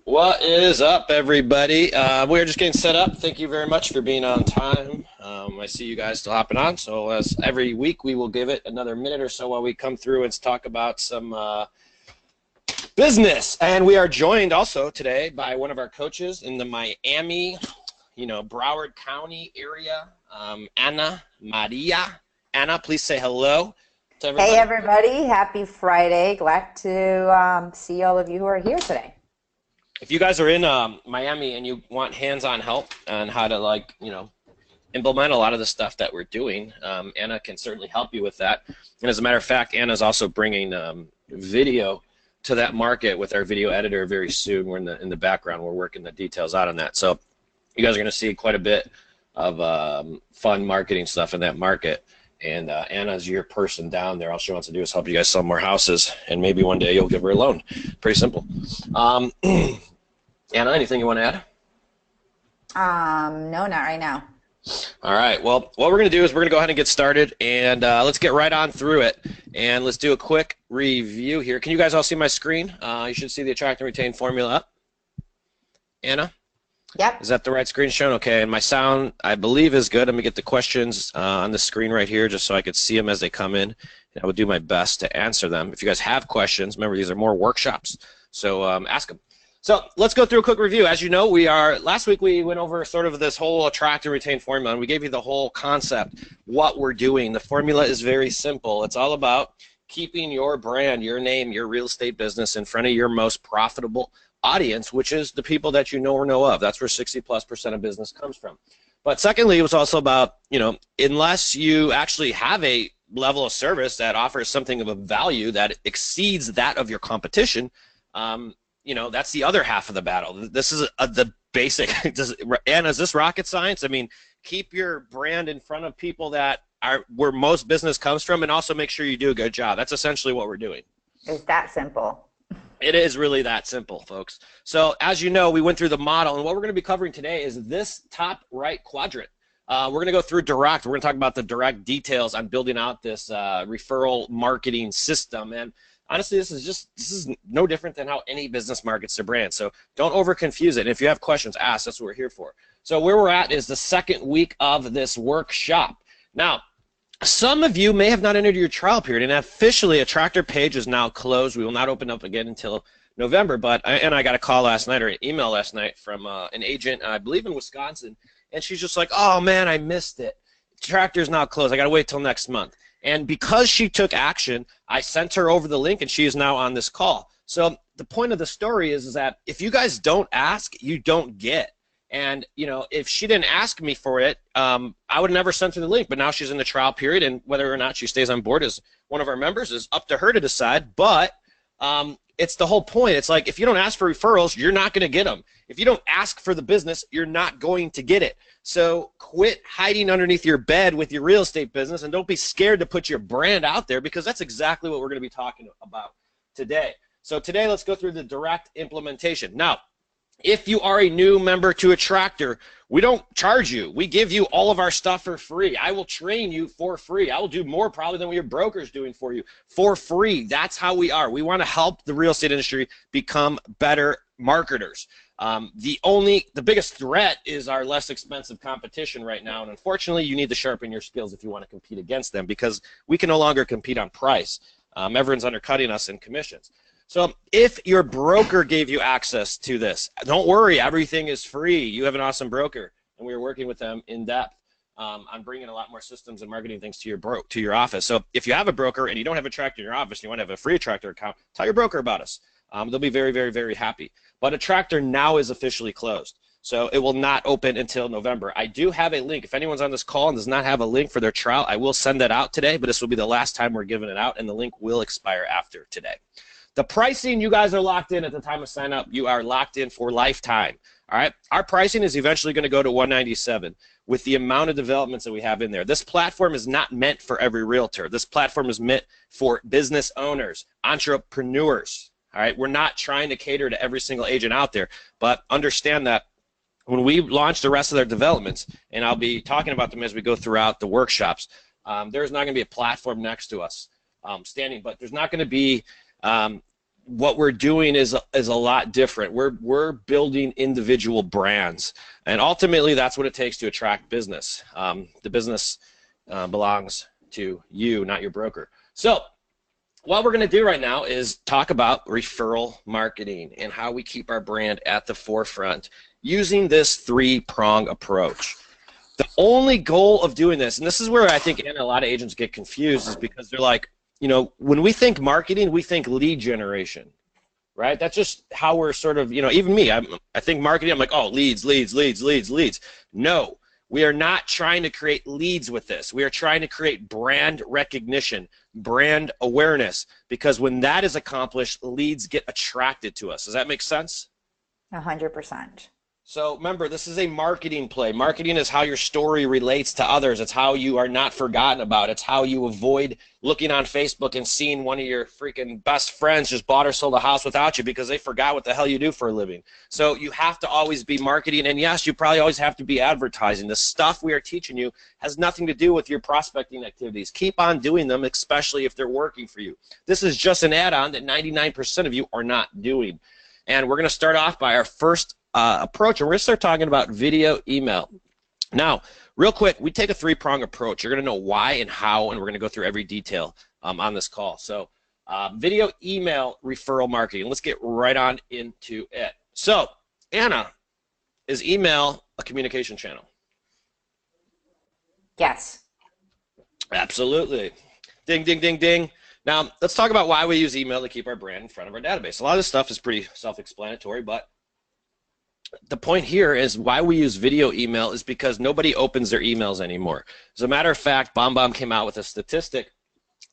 What is up, everybody? We're just getting set up. Thank you very much for being on time. I see you guys still hopping on. So as every week, we will give it another minute or so while we come through and talk about some business. And we are joined also today by one of our coaches in the Miami, Broward County area, Ana Maria. Anna, please say hello to everybody. Hey, everybody. Happy Friday. Glad to see all of you who are here today. If you guys are in Miami and you want hands-on help on how to, implement a lot of the stuff that we're doing, Anna can certainly help you with that. And as a matter of fact, Anna's also bringing video to that market with our video editor very soon. We're in the background. We're working the details out on that. So you guys are going to see quite a bit of fun marketing stuff in that market. And Anna's your person down there. All she wants to do is help you guys sell more houses, and maybe one day you'll give her a loan. Pretty simple. Anna, anything you want to add? No, not right now. All right. Well, what we're going to do is we're going to go ahead and get started, and let's get right on through it. And let's do a quick review here. Can you guys all see my screen? You should see the attract and retain formula up. Anna? Yep. Is that the right screen shown? Okay, and my sound, I believe, is good. Let me get the questions on the screen right here just so I could see them as they come in. And I will do my best to answer them. If you guys have questions, remember these are more workshops, so ask them. So let's go through a quick review. As you know, last week we went over sort of this whole attract and retain formula, and we gave you the whole concept, what we're doing. The formula is very simple. It's all about keeping your brand, your name, your real estate business in front of your most profitable audience, which is the people that you know or know of. That's where 60+% of business comes from. But secondly, it was also about, unless you actually have a level of service that offers something of a value that exceeds that of your competition, that's the other half of the battle. This is the basic. Anna, is this rocket science? I mean, keep your brand in front of people that are where most business comes from, and also make sure you do a good job. That's essentially what we're doing. It's that simple. It is really that simple, folks. So as you know, we went through the model, and what we're going to be covering today is this top right quadrant. We're going to go through direct. We're going to talk about the direct details on building out this referral marketing system. And honestly, this is no different than how any business markets their brand. So don't over confuse it. And if you have questions, ask. That's what we're here for. So where we're at is the second week of this workshop. Now, some of you may have not entered your trial period, and officially Attracktor page is now closed. We will not open up again until November. But I got a call last night, or an email last night from an agent, I believe in Wisconsin, and she's just like, "Oh man, I missed it. Attracktor's now closed. I got to wait till next month." And because she took action, I sent her over the link, and she is now on this call. So the point of the story is that if you guys don't ask, you don't get. And, if she didn't ask me for it, I would have never sent her the link. But now she's in the trial period, and whether or not she stays on board as one of our members is up to her to decide. But it's the whole point. It's like if you don't ask for referrals, you're not going to get them. If you don't ask for the business, you're not going to get it. So quit hiding underneath your bed with your real estate business, and don't be scared to put your brand out there, because that's exactly what we're going to be talking about today. So today, let's go through the direct implementation. Now, if you are a new member to Attracktor, we don't charge you. We give you all of our stuff for free. I will train you for free. I will do more probably than what your broker's doing for you for free. That's how we are. We want to help the real estate industry become better marketers. The biggest threat is our less expensive competition right now, and unfortunately, you need to sharpen your skills if you want to compete against them, because we can no longer compete on price. Everyone's undercutting us in commissions. So if your broker gave you access to this, don't worry, everything is free. You have an awesome broker, and we're working with them in depth on bringing a lot more systems and marketing things to your office. So if you have a broker and you don't have Attracktor in your office, you want to have a free Attracktor account, tell your broker about us. They'll be very, very, very happy. But Attracktor now is officially closed, so it will not open until November. I do have a link. If anyone's on this call and does not have a link for their trial, I will send that out today, but this will be the last time we're giving it out, and the link will expire after today. The pricing, you guys are locked in at the time of sign up. You are locked in for lifetime. All right. Our pricing is eventually going to go to $197 with the amount of developments that we have in there. This platform is not meant for every realtor. This platform is meant for business owners, entrepreneurs. All right. We're not trying to cater to every single agent out there, but understand that when we launch the rest of their developments, and I'll be talking about them as we go throughout the workshops, there's not going to be a platform next to us standing, but there's not going to be what we're doing is a lot different. We're building individual brands, and ultimately that's what it takes to attract business. The business belongs to you, not your broker. So what we're going to do right now is talk about referral marketing and how we keep our brand at the forefront using this three-prong approach. The only goal of doing this, and this is where I think a lot of agents get confused, is because they're like, you know, when we think marketing, we think lead generation, right? That's just how we're sort of, you know, even me, I think marketing, I'm like, oh, leads, leads, leads, leads, leads. No, we are not trying to create leads with this. We are trying to create brand recognition, brand awareness, because when that is accomplished, leads get attracted to us. Does that make sense? 100%. So remember, this is a marketing play. Marketing is how your story relates to others. It's how you are not forgotten about. It's how you avoid looking on Facebook and seeing one of your freaking best friends just bought or sold a house without you because they forgot what the hell you do for a living. So you have to always be marketing, and yes, you probably always have to be advertising. The stuff we are teaching you has nothing to do with your prospecting activities. Keep on doing them, especially if they're working for you. This is just an add-on that 99% of you are not doing. And we're going to start off by our first approach, and we're going to start talking about video email. Now, real quick, we take a three-prong approach. You're going to know why and how, and we're going to go through every detail on this call. So video email referral marketing. Let's get right on into it. So, Anna, is email a communication channel? Yes. Absolutely. Ding, ding, ding, ding. Now, let's talk about why we use email to keep our brand in front of our database. A lot of this stuff is pretty self-explanatory, but the point here is why we use video email is because nobody opens their emails anymore. As a matter of fact, BombBomb came out with a statistic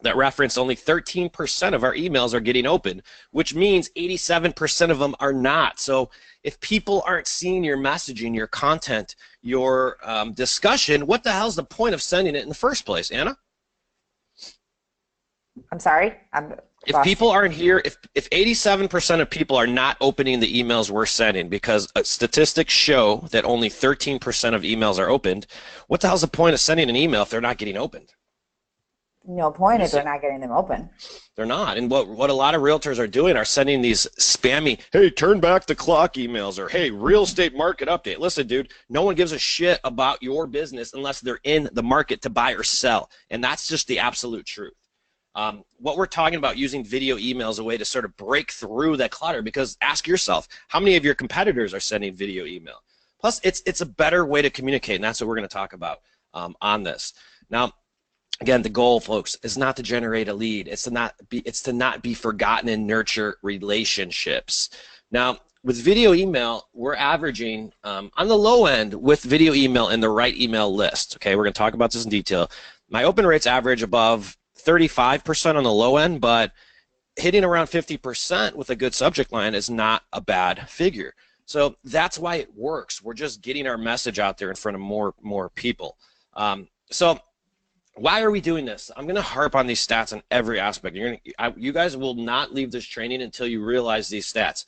that referenced only 13% of our emails are getting opened, which means 87% of them are not. So if people aren't seeing your messaging, your content, your discussion, what the hell's the point of sending it in the first place, Anna? I'm sorry? If people aren't here, if 87% of people are not opening the emails we're sending, because statistics show that only 13% of emails are opened, what the hell's the point of sending an email if they're not getting opened? No point if they're not getting them open. They're not. And what a lot of realtors are doing are sending these spammy, hey, turn back the clock emails, or hey, real estate market update. Listen, dude, no one gives a shit about your business unless they're in the market to buy or sell. And that's just the absolute truth. What we're talking about using video email is a way to sort of break through that clutter, because ask yourself, how many of your competitors are sending video email? Plus, it's a better way to communicate, and that's what we're going to talk about on this. Now, again, the goal, folks, is not to generate a lead. It's to not be forgotten and nurture relationships. Now, with video email, we're averaging on the low end with video email in the right email list. Okay, we're going to talk about this in detail. My open rates average above 35% on the low end, but hitting around 50% with a good subject line is not a bad figure. So that's why it works. We're just getting our message out there in front of more people. So why are we doing this? I'm going to harp on these stats on every aspect. You guys will not leave this training until you realize these stats.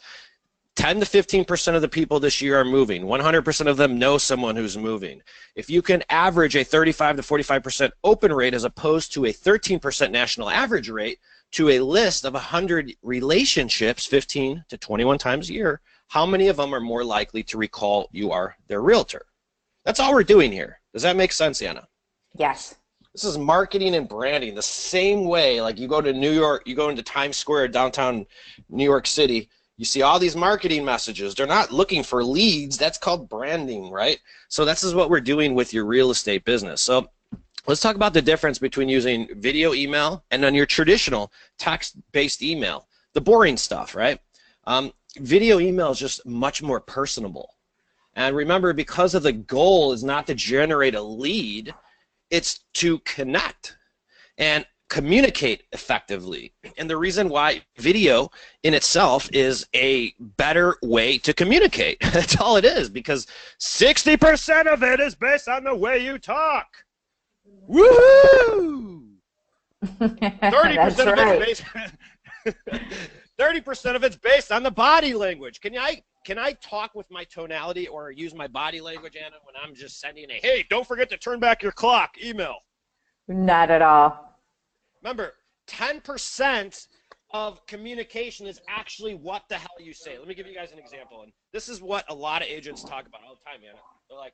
10 to 15% of the people this year are moving. 100% of them know someone who's moving. If you can average a 35 to 45% open rate as opposed to a 13% national average rate to a list of 100 relationships 15 to 21 times a year, how many of them are more likely to recall you are their realtor? That's all we're doing here. Does that make sense, Anna? Yes. This is marketing and branding the same way. Like you go to New York, you go into Times Square, downtown New York City, you see all these marketing messages. They're not looking for leads. That's called branding, right? So this is what we're doing with your real estate business. So let's talk about the difference between using video email and then your traditional text-based email, the boring stuff, right? Video email is just much more personable. And remember, because of the goal is not to generate a lead, it's to connect and communicate effectively. And the reason why video in itself is a better way to communicate. That's all it is, because 60% of it is based on the way you talk. Woohoo! 30% of it's based 30% of it's based on the body language. Can I talk with my tonality or use my body language, Anna, when I'm just sending a, hey, don't forget to turn back your clock email? Not at all. Remember, 10% of communication is actually what the hell you say. Let me give you guys an example. And this is what a lot of agents talk about all the time, man. They're like,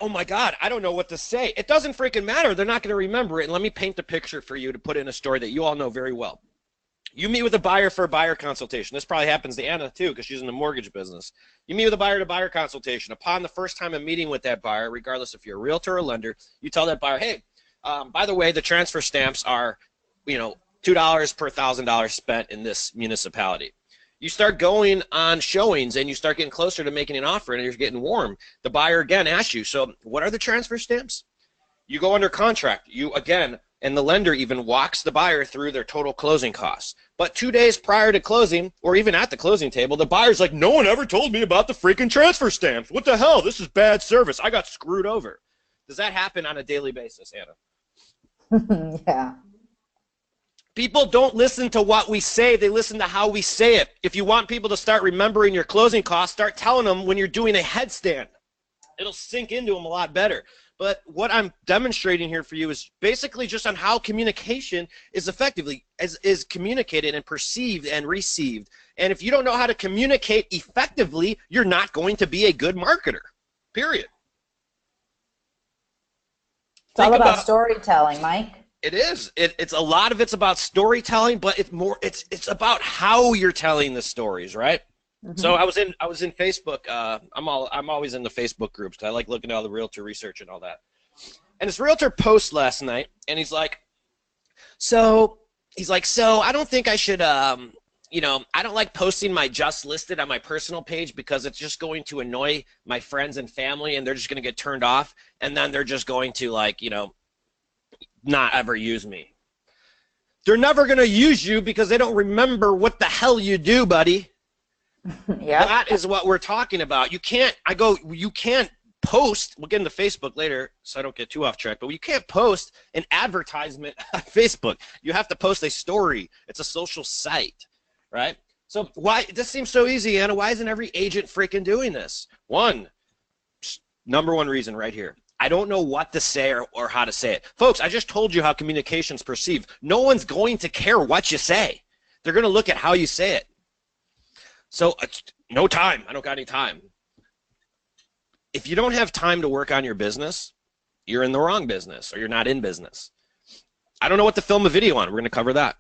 oh my God, I don't know what to say. It doesn't freaking matter. They're not going to remember it. And let me paint the picture for you to put in a story that you all know very well. You meet with a buyer for a buyer consultation. This probably happens to Anna too, because she's in the mortgage business. You meet with a buyer to buyer consultation. Upon the first time of meeting with that buyer, regardless if you're a realtor or a lender, you tell that buyer, hey, by the way, the transfer stamps are, $2 per $1,000 spent in this municipality. You start going on showings and you start getting closer to making an offer and you're getting warm. The buyer again asks you, so what are the transfer stamps? You go under contract. You again, and the lender even walks the buyer through their total closing costs. But 2 days prior to closing, or even at the closing table, the buyer's like, no one ever told me about the freaking transfer stamps. What the hell? This is bad service. I got screwed over. Does that happen on a daily basis, Anna? Yeah. People don't listen to what we say. They listen to how we say it. If you want people to start remembering your closing costs, start telling them when you're doing a headstand. It'll sink into them a lot better. But what I'm demonstrating here for you is basically just on how communication is effectively is communicated and perceived and received. And if you don't know how to communicate effectively, you're not going to be a good marketer. Period. It's all about storytelling, Mike. It is. It's a lot of it's about storytelling, but it's about how you're telling the stories, right? Mm-hmm. So I was in Facebook. I'm always in the Facebook groups because I like looking at all the realtor research and all that. And this realtor post last night, and he's like, so I don't think I should I don't like posting my just listed on my personal page because it's just going to annoy my friends and family, and they're just going to get turned off, and then they're just going to not ever use me. They're never going to use you because they don't remember what the hell you do, buddy. Yeah. That is what we're talking about. You can't post, we'll get into Facebook later so I don't get too off track, but you can't post an advertisement on Facebook. You have to post a story. It's a social site, right? So why, this seems so easy, Anna. Why isn't every agent freaking doing this? Number one reason right here. I don't know what to say or how to say it. Folks, I just told you how communication's perceived. No one's going to care what you say. They're going to look at how you say it. So no time. I don't got any time. If you don't have time to work on your business, you're in the wrong business or you're not in business. I don't know what to film a video on. We're going to cover that.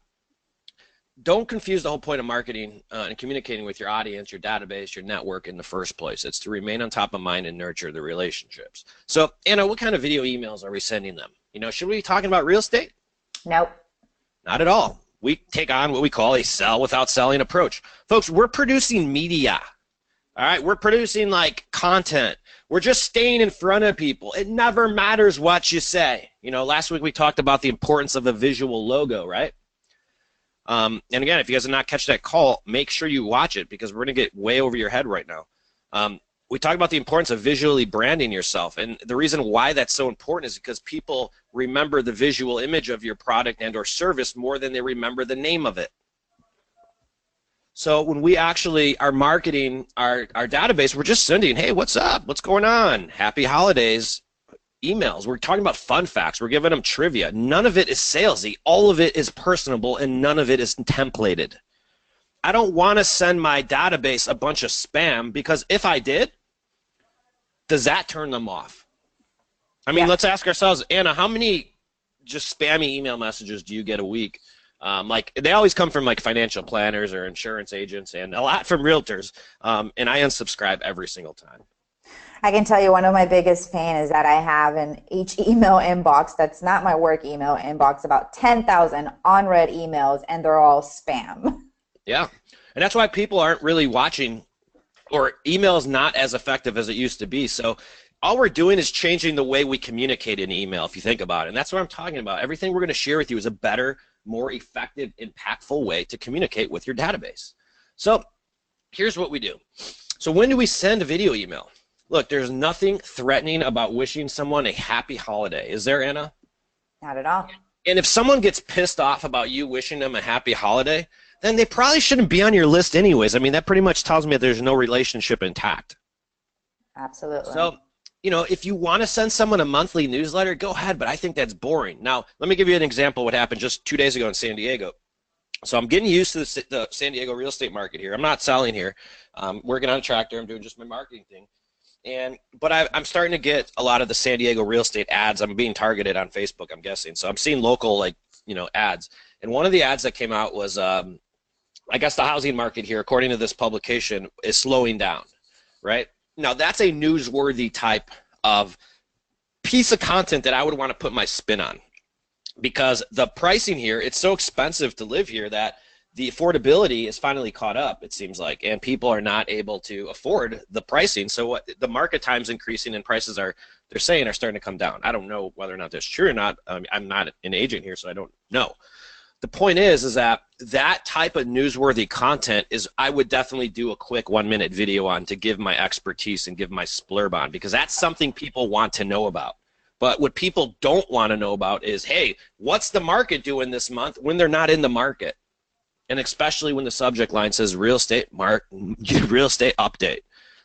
Don't confuse the whole point of marketing and communicating with your audience, your database, your network in the first place. It's to remain on top of mind and nurture the relationships. So, Anna, what kind of video emails are we sending them? Should we be talking about real estate? Nope. Not at all. We take on what we call a sell without selling approach. Folks, we're producing media. All right? We're producing content. We're just staying in front of people. It never matters what you say. Last week we talked about the importance of the visual logo, right? And again, if you guys did not catch that call, make sure you watch it because we're going to get way over your head right now. We talk about the importance of visually branding yourself. And the reason why that's so important is because people remember the visual image of your product and or service more than they remember the name of it. So when we actually are marketing our database, we're just sending, hey, what's up? What's going on? Happy holidays. Emails. We're talking about fun facts. We're giving them trivia. None of it is salesy. All of it is personable, and none of it is templated. I don't want to send my database a bunch of spam because if I did, does that turn them off? I mean, let's ask ourselves, Anna, how many just spammy email messages do you get a week? They always come from financial planners or insurance agents and a lot from realtors, and I unsubscribe every single time. I can tell you one of my biggest pain is that I have in each email inbox that's not my work email inbox about 10,000 unread emails, and they're all spam. Yeah, and that's why people aren't really watching, or email is not as effective as it used to be. So all we're doing is changing the way we communicate in email, if you think about it. And that's what I'm talking about. Everything we're going to share with you is a better, more effective, impactful way to communicate with your database. So here's what we do. So when do we send a video email? Look, there's nothing threatening about wishing someone a happy holiday. Is there, Anna? Not at all. And if someone gets pissed off about you wishing them a happy holiday, then they probably shouldn't be on your list anyways. I mean, that pretty much tells me that there's no relationship intact. Absolutely. So, if you want to send someone a monthly newsletter, go ahead, but I think that's boring. Now, let me give you an example of what happened just 2 days ago in San Diego. So I'm getting used to the San Diego real estate market here. I'm not selling here. I'm working on Attracktor. I'm doing just my marketing thing. But I'm starting to get a lot of the San Diego real estate ads. I'm being targeted on Facebook, I'm guessing. So I'm seeing local, like, ads. And one of the ads that came out was, I guess the housing market here, according to this publication, is slowing down, right? Now, that's a newsworthy type of piece of content that I would want to put my spin on, because the pricing here, it's so expensive to live here that the affordability is finally caught up, it seems like, and people are not able to afford the pricing. So the market time's increasing and prices they're saying are starting to come down. I don't know whether or not that's true or not. I'm not an agent here, so I don't know. The point is that type of newsworthy content is, I would definitely do a quick 1-minute video on to give my expertise and give my splurb on, because that's something people want to know about. But what people don't want to know about is, hey, what's the market doing this month, when they're not in the market? And especially when the subject line says real estate update.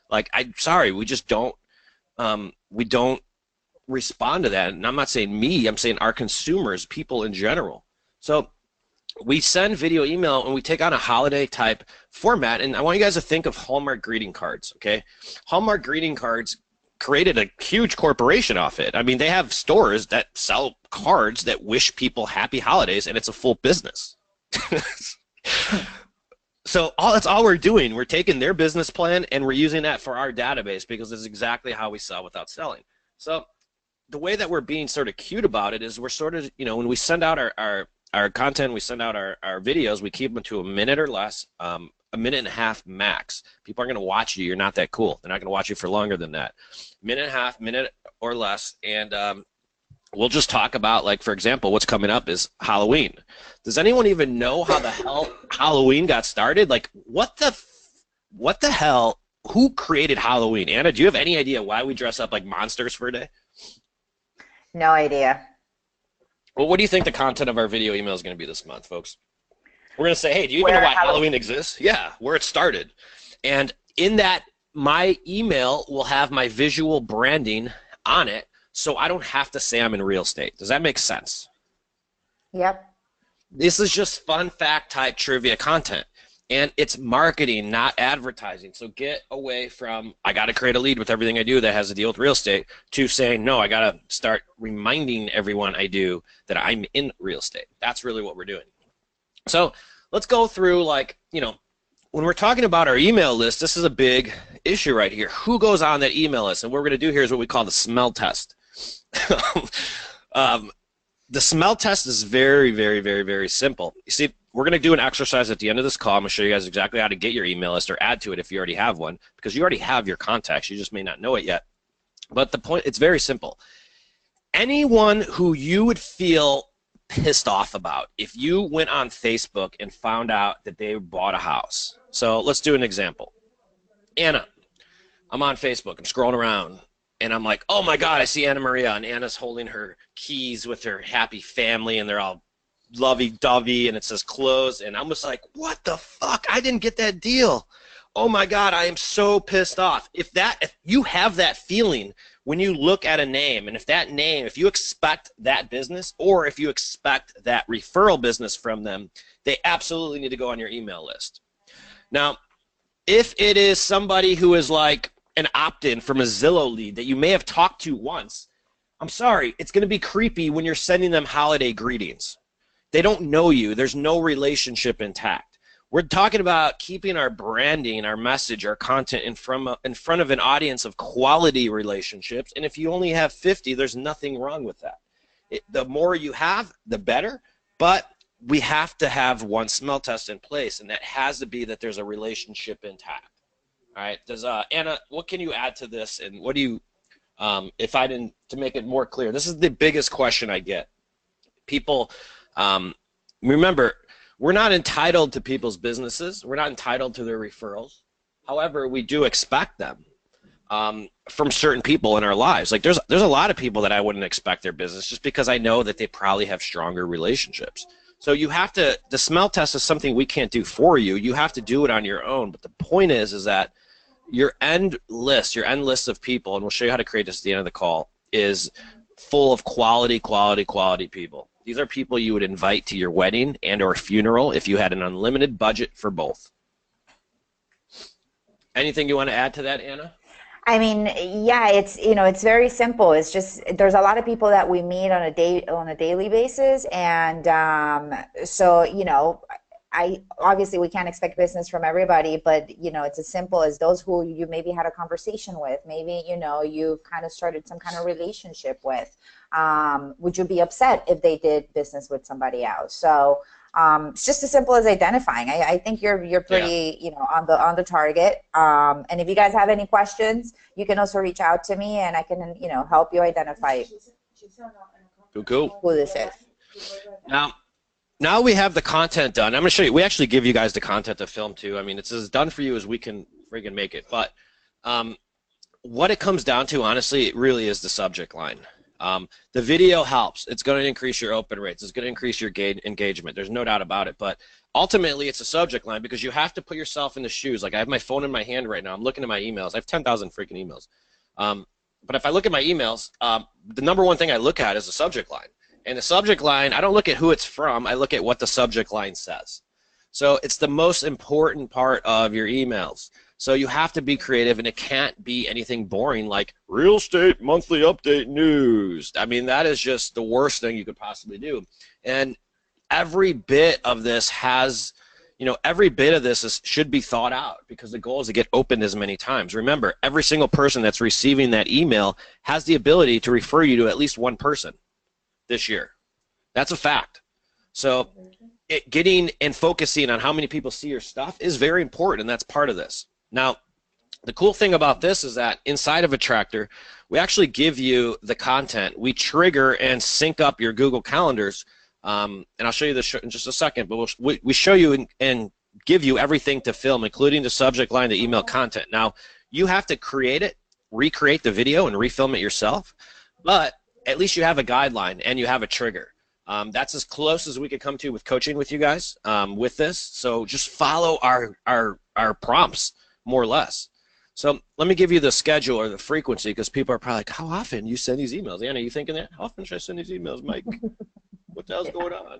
Like, I'm sorry, we just don't respond to that. And I'm not saying me, I'm saying our consumers, people in general. So we send video email and we take on a holiday type format. And I want you guys to think of Hallmark greeting cards, okay? Hallmark greeting cards created a huge corporation off it. I mean, they have stores that sell cards that wish people happy holidays, and it's a full business. So that's all we're doing. We're taking their business plan and we're using that for our database, because it's exactly how we sell without selling. So the way that we're being sort of cute about it is, we're sort of, when we send out our content, we send out our videos, we keep them to a minute or less, a minute and a half max. People aren't going to watch you. You're not that cool. They're not going to watch you for longer than that. Minute and a half, minute or less, and we'll just talk about, like, for example, what's coming up is Halloween. Does anyone even know how the hell Halloween got started? Like, what the hell? Who created Halloween? Anna, do you have any idea why we dress up like monsters for a day? No idea. Well, what do you think the content of our video email is going to be this month, folks? We're going to say, hey, do you even know why Halloween exists? Yeah, where it started. And in that, my email will have my visual branding on it, so I don't have to say I'm in real estate. Does that make sense? Yep. This is just fun fact type trivia content. And it's marketing, not advertising. So get away from, I got to create a lead with everything I do that has to deal with real estate, to saying, no, I got to start reminding everyone I do that I'm in real estate. That's really what we're doing. So let's go through, like, when we're talking about our email list, this is a big issue right here. Who goes on that email list? And what we're going to do here is what we call the smell test. The smell test is very, very, very, very simple. You see, we're going to do an exercise at the end of this call. I'm going to show you guys exactly how to get your email list or add to it if you already have one, because you already have your contacts. You just may not know it yet. But the point, it's very simple. Anyone who you would feel pissed off about if you went on Facebook and found out that they bought a house. So let's do an example. Anna, I'm on Facebook. I'm scrolling around. And I'm like, oh my God, I see Anna Maria, and Anna's holding her keys with her happy family, and they're all lovey-dovey, and it says close, and I'm just like, what the fuck? I didn't get that deal. Oh my God, I am so pissed off. If you have that feeling when you look at a name, and if you expect that business, or if you expect that referral business from them, they absolutely need to go on your email list. Now, if it is somebody who is like an opt-in from a Zillow lead that you may have talked to once, I'm sorry, it's going to be creepy when you're sending them holiday greetings. They don't know you. There's no relationship intact. We're talking about keeping our branding, our message, our content in front of an audience of quality relationships. And if you only have 50, there's nothing wrong with that. The more you have, the better. But we have to have one smell test in place, and that has to be that there's a relationship intact. All right, Anna, what can you add to this, and what do you, to make it more clear, this is the biggest question I get. People, remember, we're not entitled to people's businesses. We're not entitled to their referrals. However, we do expect them from certain people in our lives. Like there's a lot of people that I wouldn't expect their business, just because I know that they probably have stronger relationships. So you have to, the smell test is something we can't do for you. You have to do it on your own. But the point is that your end list of people, and we'll show you how to create this at the end of the call, is full of quality people. These are people you would invite to your wedding and or funeral if you had an unlimited budget for both. Anything you want to add to that, Anna? I mean, yeah, it's, you know, it's very simple. It's just there's a lot of people that we meet on a daily basis, and so, you know, I obviously we can't expect business from everybody, but you know, it's as simple as those who you maybe had a conversation with, maybe, you know, you've kind of started some kind of relationship with. Would you be upset if they did business with somebody else? So it's just as simple as identifying. I think you're pretty, you know, on the target. And if you guys have any questions, you can also reach out to me, and I can, you know, help you identify Cool. who this is. Now we have the content done. I'm going to show you. We actually give you guys the content to film too. I mean, it's as done for you as we can friggin' make it. But what it comes down to, honestly, it really is the subject line. The video helps. It's going to increase your open rates. It's going to increase your engagement. There's no doubt about it. But ultimately, it's a subject line because you have to put yourself in the shoes. Like I have my phone in my hand right now. I'm looking at my emails. I have 10,000 freaking emails. But if I look at my emails, the number one thing I look at is the subject line. And the subject line, I don't look at who it's from. I look at what the subject line says. So it's the most important part of your emails. So you have to be creative, and it can't be anything boring like real estate monthly update news. I mean, that is just the worst thing you could possibly do. And every bit of this has, you know, every bit of this should be thought out because the goal is to get opened as many times. Remember, every single person that's receiving that email has the ability to refer you to at least one person this year. That's a fact. So getting and focusing on how many people see your stuff is very important, and that's part of this. Now, the cool thing about this is that inside of Attracktor, we actually give you the content. We trigger and sync up your Google Calendars, and I'll show you this in just a second, but we show you and give you everything to film, including the subject line, the email content. Now, you have to create it, recreate the video, and refilm it yourself, but at least you have a guideline and you have a trigger. That's as close as we could come to with coaching with you guys with this. So just follow our prompts, more or less. So let me give you the schedule or the frequency, because people are probably like, how often you send these emails? Anna, are you thinking that? How often should I send these emails, Mike? What the hell's going on?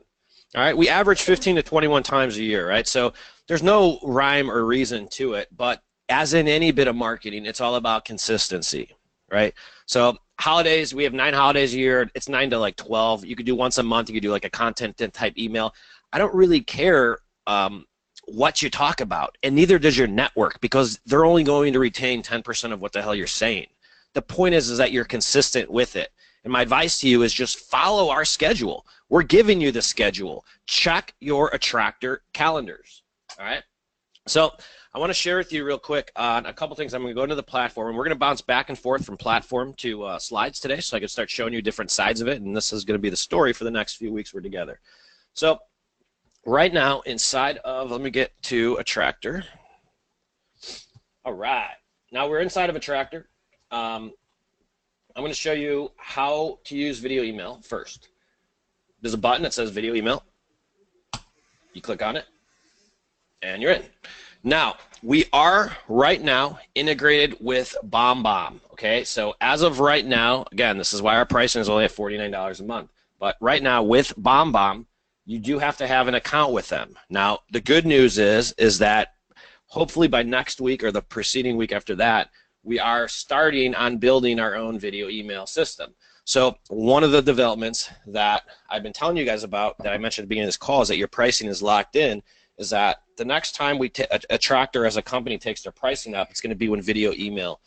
All right, we average 15 to 21 times a year, right? So there's no rhyme or reason to it, but as in any bit of marketing, it's all about consistency, right? So holidays, we have 9 holidays a year. It's 9 to like 12. You could do once a month. You could do like a content type email. I don't really care what you talk about, and neither does your network, because they're only going to retain 10% of what the hell you're saying. The point is that you're consistent with it. And my advice to you is just follow our schedule. We're giving you the schedule. Check your Attracktor calendars. All right? So I want to share with you real quick on a couple things. I'm going to go into the platform, and we're going to bounce back and forth from platform to slides today, so I can start showing you different sides of it, and this is going to be the story for the next few weeks we're together. So right now, inside of, let me get to Attracktor. All right. Now we're inside of Attracktor. I'm going to show you how to use video email first. There's a button that says video email. You click on it, and you're in. Now, we are right now integrated with BombBomb, okay? So as of right now, again, this is why our pricing is only at $49 a month. But right now with BombBomb, you do have to have an account with them. Now, the good news is that hopefully by next week or the preceding week after that, we are starting on building our own video email system. So one of the developments that I've been telling you guys about that I mentioned at the beginning of this call is that your pricing is locked in, is that the next time Attracktor as a company takes their pricing up, it's going to be when video email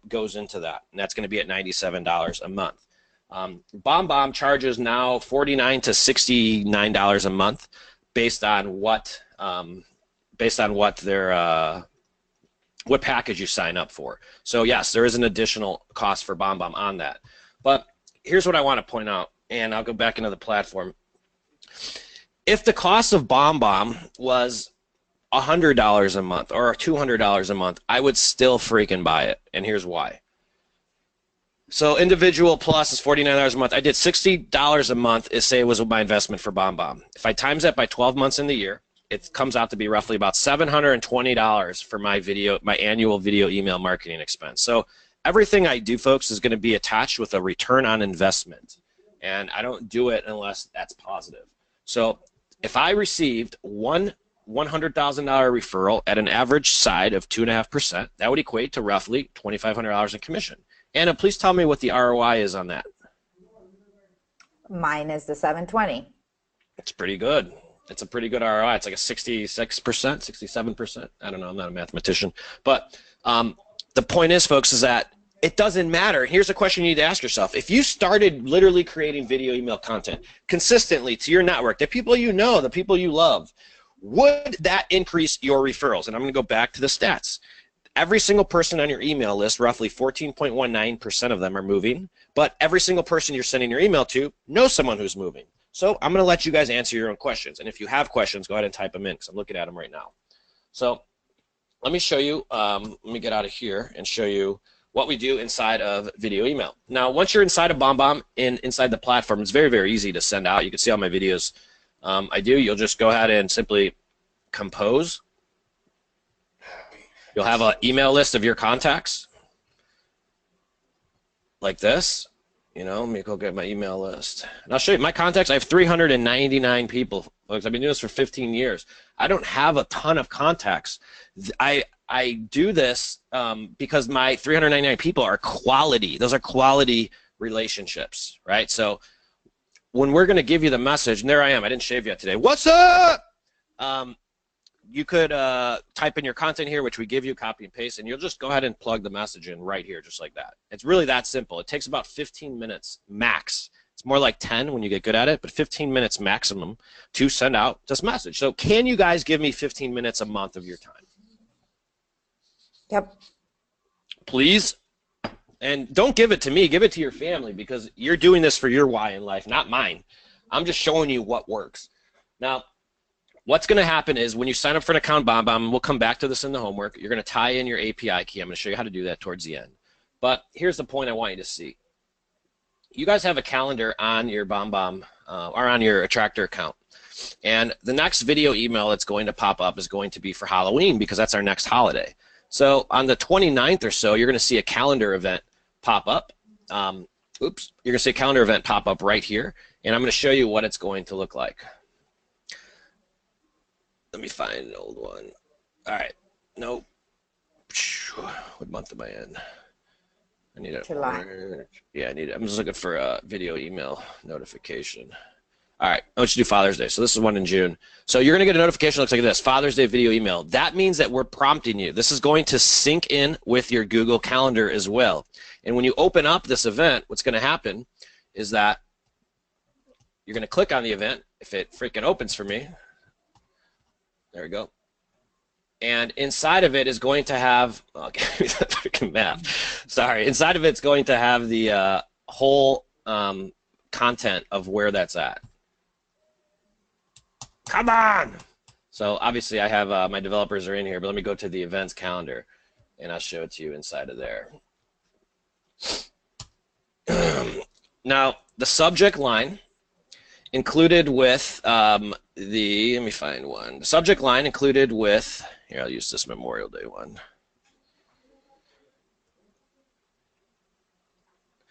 goes into that, and that's going to be at $97 a month. BombBomb charges now $49 to $69 a month, based on what their what package you sign up for. So yes, there is an additional cost for BombBomb on that. But here's what I want to point out, and I'll go back into the platform. If the cost of BombBomb was $100 a month or $200 a month, I would still freaking buy it, and here's why. So individual plus is $49 a month. I did $60 a month, say it was my investment for BombBomb. If I times that by 12 months in the year, it comes out to be roughly about $720 for my annual video email marketing expense. So everything I do, folks, is going to be attached with a return on investment. and I don't do it unless that's positive. So if I received one $100,000 referral at an average side of 2.5%, that would equate to roughly $2,500 in commission. Anna, please tell me what the ROI is on that. Mine is the 720. It's pretty good. It's a pretty good ROI. It's like a 66%, 67%. I don't know. I'm not a mathematician. But the point is, folks, is that it doesn't matter. Here's a question you need to ask yourself. If you started literally creating video email content consistently to your network, the people you know, the people you love, would that increase your referrals? And I'm going to go back to the stats. Every single person on your email list, roughly 14.19% of them are moving, but every single person you're sending your email to knows someone who's moving. So I'm going to let you guys answer your own questions. And if you have questions, go ahead and type them in because I'm looking at them right now. So let me show you, let me get out of here and show you what we do inside of video email. Now, once you're inside of BombBomb and inside the platform, it's very, very easy to send out. You can see all my videos you'll just go ahead and simply compose. You'll have an email list of your contacts like this. You know, let me go get my email list. And I'll show you my contacts. I have 399 people, folks. I've been doing this for 15 years. I don't have a ton of contacts. I do this because my 399 people are quality. Those are quality relationships, right? So when we're going to give you the message, and there I am. I didn't shave yet today. What's up? You could type in your content here, which we give you, copy and paste, and you'll just go ahead and plug the message in right here, just like that. It's really that simple. It takes about 15 minutes max. It's more like 10 when you get good at it, but 15 minutes maximum to send out this message. So can you guys give me 15 minutes a month of your time? Yep. Please? And don't give it to me. Give it to your family because you're doing this for your why in life, not mine. I'm just showing you what works. Now, what's going to happen is when you sign up for an account BombBomb, we'll come back to this in the homework, you're going to tie in your API key. I'm going to show you how to do that towards the end. But here's the point I want you to see. You guys have a calendar on your BombBomb or on your Attracktor account. And the next video email that's going to pop up is going to be for Halloween because that's our next holiday. So on the 29th or so, you're going to see a calendar event pop up. You're going to see a calendar event pop up right here. And I'm going to show you what it's going to look like. Let me find an old one. All right. Nope. What month am I in? I need a July. Yeah, I need it. I'm just looking for a video email notification. All right. I want you to do Father's Day. So this is one in June. So you're going to get a notification that looks like this, Father's Day video email. That means that we're prompting you. This is going to sync in with your Google Calendar as well. And when you open up this event, what's going to happen is that you're going to click on the event. If it freaking opens for me, there we go. And inside of it is going to have, okay, that freaking map. Sorry. Inside of it's going to have the whole content of where that's at. Come on. So obviously I have my developers are in here, but let me go to the events calendar and I'll show it to you inside of there. Now, the subject line included with let me find one. The subject line included with, here, I'll use this Memorial Day one.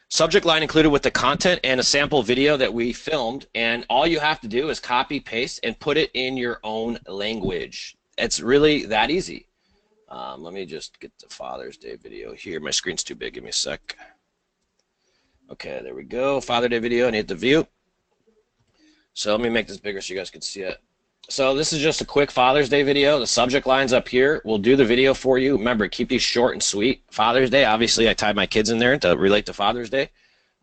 Subject line included with the content and a sample video that we filmed, and all you have to do is copy, paste, and put it in your own language. It's really that easy. Let me just get the Father's Day video here. My screen's too big. Give me a sec. Okay, there we go. Father's Day video, and hit the view. So let me make this bigger so you guys can see it. So this is just a quick Father's Day video. The subject line's up here. We'll do the video for you. Remember, keep these short and sweet. Father's Day, obviously I tied my kids in there to relate to Father's Day.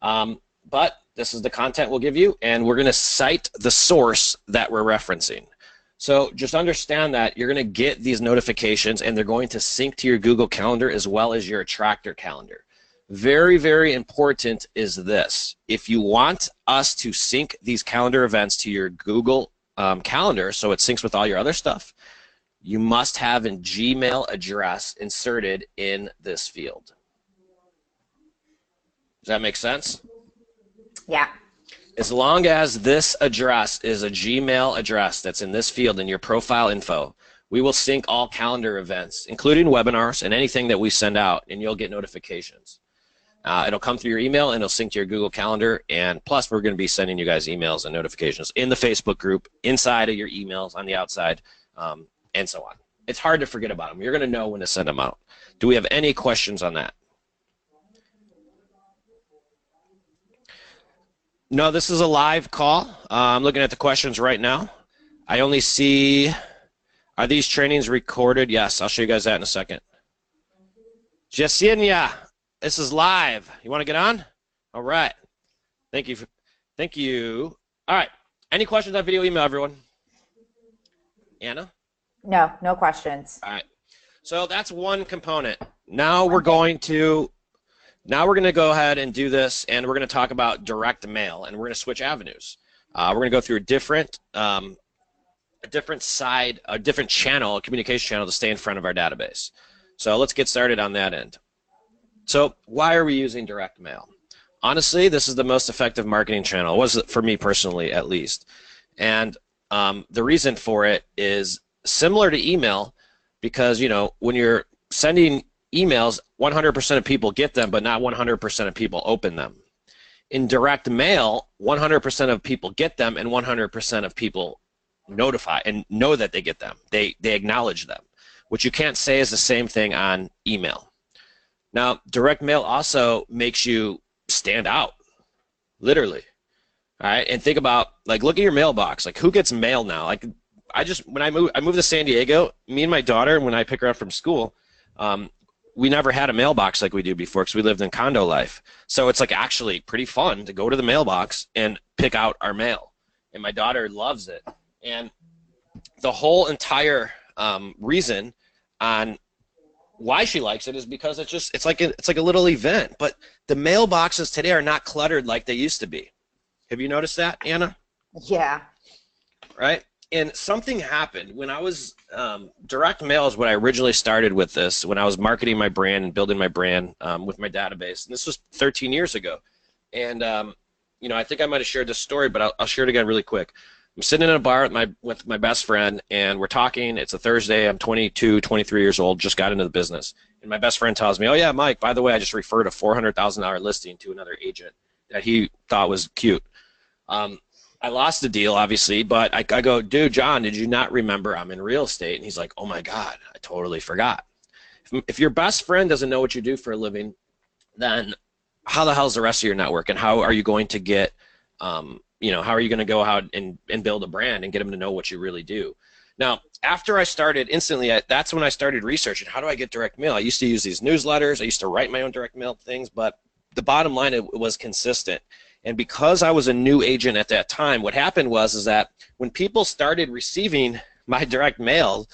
But this is the content we'll give you, and we're going to cite the source that we're referencing. So just understand that you're going to get these notifications, and they're going to sync to your Google Calendar as well as your Attracktor calendar. Very, very important is this. If you want us to sync these calendar events to your Google Calendar so it syncs with all your other stuff, you must have a Gmail address inserted in this field. Does that make sense? Yeah. As long as this address is a Gmail address that's in this field in your profile info, we will sync all calendar events, including webinars and anything that we send out, and you'll get notifications. It'll come through your email and it'll sync to your Google Calendar. And plus, we're going to be sending you guys emails and notifications in the Facebook group, inside of your emails, on the outside, and so on. It's hard to forget about them. You're going to know when to send them out. Do we have any questions on that? No, this is a live call. I'm looking at the questions right now. I only see, are these trainings recorded? Yes, I'll show you guys that in a second. Yesenia, this is live. You want to get on? All right. Thank you. Thank you. All right. Any questions on video email, everyone? Anna? No, no questions. All right. So that's one component. Now we're going to go ahead and do this, and we're going to talk about direct mail, and we're going to switch avenues. We're going to go through a different channel, a communication channel to stay in front of our database. So let's get started on that end. So why are we using direct mail? Honestly, this is the most effective marketing channel. It was for me personally, at least. And the reason for it is similar to email, because when you're sending emails, 100% of people get them, but not 100% of people open them. In direct mail, 100% of people get them, and 100% of people notify and know that they get them. They acknowledge them, which you can't say is the same thing on email. Now, direct mail also makes you stand out, literally. All right, and think about, like, look at your mailbox. Like, who gets mail now? Like, when I moved to San Diego, me and my daughter, when I pick her up from school, we never had a mailbox like we do before because we lived in condo life. So it's like actually pretty fun to go to the mailbox and pick out our mail. And my daughter loves it. And the whole entire reason on why she likes it is because it's like a little event. But the mailboxes today are not cluttered like they used to be. Have you noticed that, Anna? Yeah. Right? And something happened when I was direct mail is when I originally started with this, when I was marketing my brand and building my brand with my database. And this was 13 years ago. And I think I might have shared this story, but I'll share it again really quick. I'm sitting in a bar with my best friend, and we're talking. It's a Thursday. I'm 22, 23 years old, just got into the business. And my best friend tells me, oh, yeah, Mike, by the way, I just referred a $400,000 listing to another agent that he thought was cute. I lost the deal, obviously, but I go, dude, John, did you not remember I'm in real estate? And he's like, oh, my God, I totally forgot. If your best friend doesn't know what you do for a living, then how the hell is the rest of your network? And how are you going to get how are you going to go out and build a brand and get them to know what you really do? Now, after I started instantly, that's when I started researching, how do I get direct mail? I used to use these newsletters. I used to write my own direct mail things, but the bottom line, it was consistent. And because I was a new agent at that time, what happened was that when people started receiving my direct mail,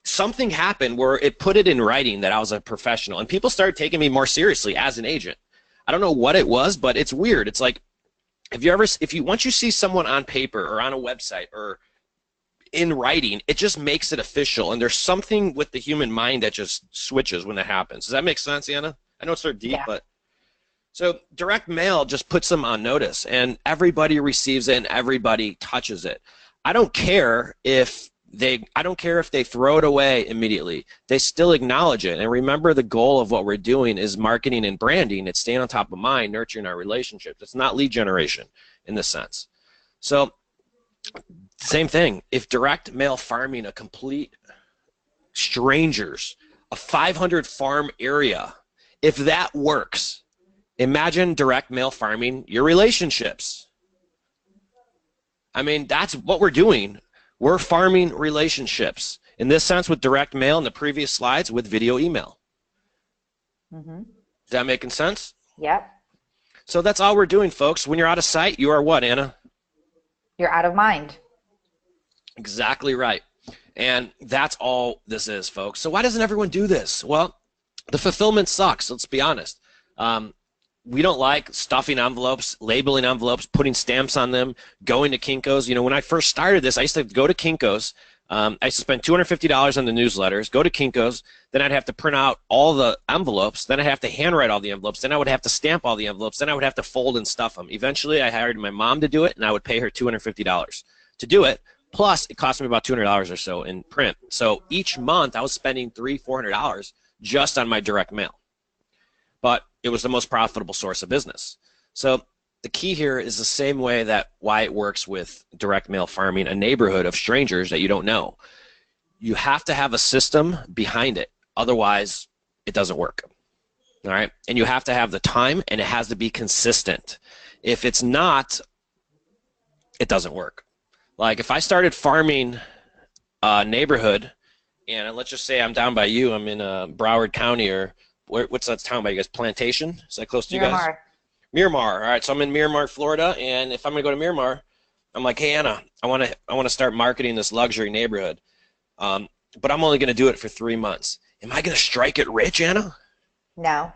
something happened where it put it in writing that I was a professional, and people started taking me more seriously as an agent. I don't know what it was, but it's weird. It's like, once you see someone on paper or on a website or in writing, it just makes it official. And there's something with the human mind that just switches when that happens. Does that make sense, Anna? I know it's sort of deep, Yeah. but so direct mail just puts them on notice, and everybody receives it and everybody touches it. I don't care if they throw it away immediately. They still acknowledge it. And remember, the goal of what we're doing is marketing and branding. It's staying on top of mind, nurturing our relationships. It's not lead generation in this sense. So same thing. If direct mail farming a complete strangers, a 500 farm area, if that works, imagine direct mail farming your relationships. I mean, that's what we're doing. We're farming relationships. In this sense, with direct mail, in the previous slides, with video email. Mm-hmm. Is that making sense? Yep. So that's all we're doing, folks. When you're out of sight, you are what, Anna? You're out of mind. Exactly right. And that's all this is, folks. So why doesn't everyone do this? Well, the fulfillment sucks, let's be honest. We don't like stuffing envelopes, labeling envelopes, putting stamps on them, going to Kinko's. When I first started this, I used to go to Kinko's. I used to spend $250 on the newsletters, go to Kinko's, then I'd have to print out all the envelopes, then I'd have to handwrite all the envelopes, then I would have to stamp all the envelopes, then I would have to fold and stuff them. Eventually, I hired my mom to do it, and I would pay her $250 to do it. Plus, it cost me about $200 or so in print. So each month, I was spending $300–400 just on my direct mail. but it was the most profitable source of business. So the key here is the same way that why it works with direct mail farming, a neighborhood of strangers that you don't know. You have to have a system behind it. Otherwise, it doesn't work. All right. And you have to have the time, and it has to be consistent. If it's not, it doesn't work. Like if I started farming a neighborhood, and let's just say I'm down by you, I'm in Broward County, or what's that town by you guys? Plantation? Is that close to you guys? Miramar. All right, so I'm in Miramar, Florida, and if I'm gonna go to Miramar, I'm like, hey Anna, I want to start marketing this luxury neighborhood, but I'm only gonna do it for 3 months. Am I gonna strike it rich, Anna? No.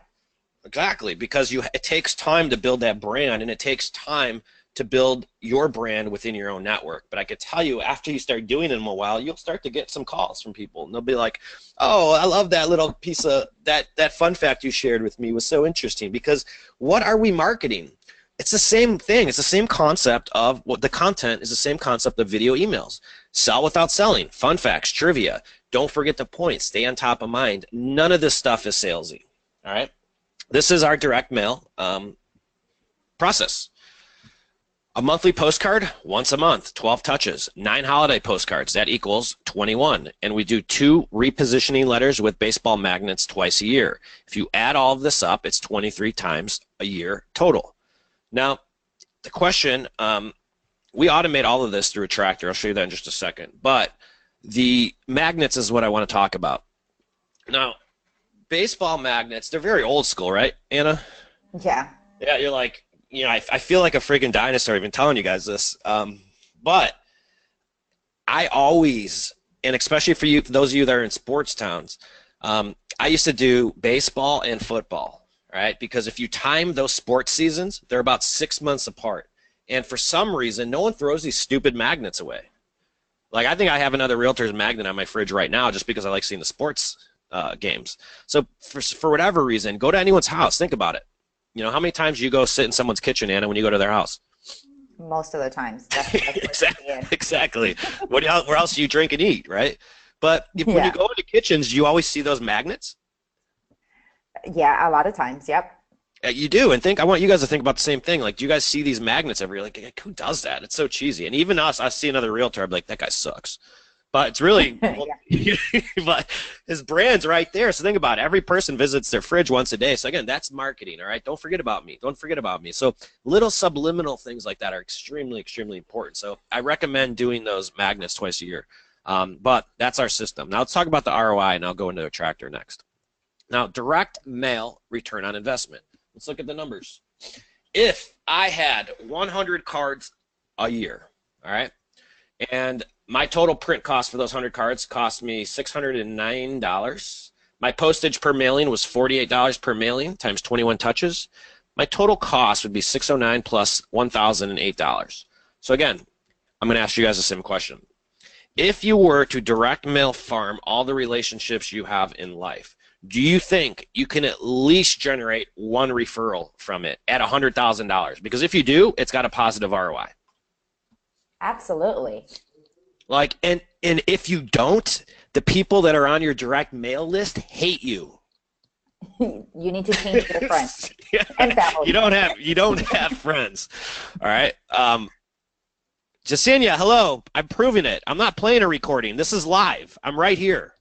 Exactly, because it takes time to build that brand, and it takes time to build your brand within your own network. But I could tell you, after you start doing them a while, you'll start to get some calls from people, and they'll be like, oh, I love that little piece of that fun fact you shared with me was so interesting. Because what are we marketing? It's the same thing. It's the same concept of what the content is, the same concept of video emails. Sell without selling, fun facts, trivia. Don't forget the points. Stay on top of mind. None of this stuff is salesy. All right. This is our direct mail process. A monthly postcard, once a month, 12 touches. 9 holiday postcards, that equals 21. And we do 2 repositioning letters with baseball magnets twice a year. If you add all of this up, it's 23 times a year total. Now, the question, we automate all of this through Attracktor. I'll show you that in just a second. But the magnets is what I want to talk about. Now, baseball magnets, they're very old school, right, Anna? Yeah. Yeah, you're like, you know, I feel like a freaking dinosaur even telling you guys this. But I always, and especially for you, for those of you that are in sports towns, I used to do baseball and football, right? Because if you time those sports seasons, they're about 6 months apart. And for some reason, no one throws these stupid magnets away. Like, I think I have another Realtor's magnet on my fridge right now just because I like seeing the sports games. So for whatever reason, go to anyone's house. Think about it. You know, how many times you go sit in someone's kitchen, Anna, when you go to their house? Most of the times. Exactly. Where else do you drink and eat, right? But when you go into kitchens, you always see those magnets? Yeah, a lot of times, yep. You do, and I want you guys to think about the same thing. Like, do you guys see these magnets every year? Like, who does that? It's so cheesy. And even us, I see another realtor, I'm like, that guy sucks. But it's really, but his brand's right there. So think about it. Every person visits their fridge once a day. So again, that's marketing, all right? Don't forget about me. Don't forget about me. So little subliminal things like that are extremely, extremely important. So I recommend doing those magnets twice a year. But that's our system. Now let's talk about the ROI, and I'll go into Attracktor next. Now, direct mail return on investment. Let's look at the numbers. If I had 100 cards a year, all right, and my total print cost for those 100 cards cost me $609. My postage per mailing was $48 per mailing times 21 touches. My total cost would be $609 plus $1,008. So again, I'm going to ask you guys the same question. If you were to direct mail farm all the relationships you have in life, do you think you can at least generate one referral from it at $100,000? Because if you do, it's got a positive ROI. Absolutely. Like, and if you don't, the people that are on your direct mail list hate you. You need to change your friends and family. You don't have friends. All right. Jasenia, hello. I'm proving it. I'm not playing a recording. This is live. I'm right here.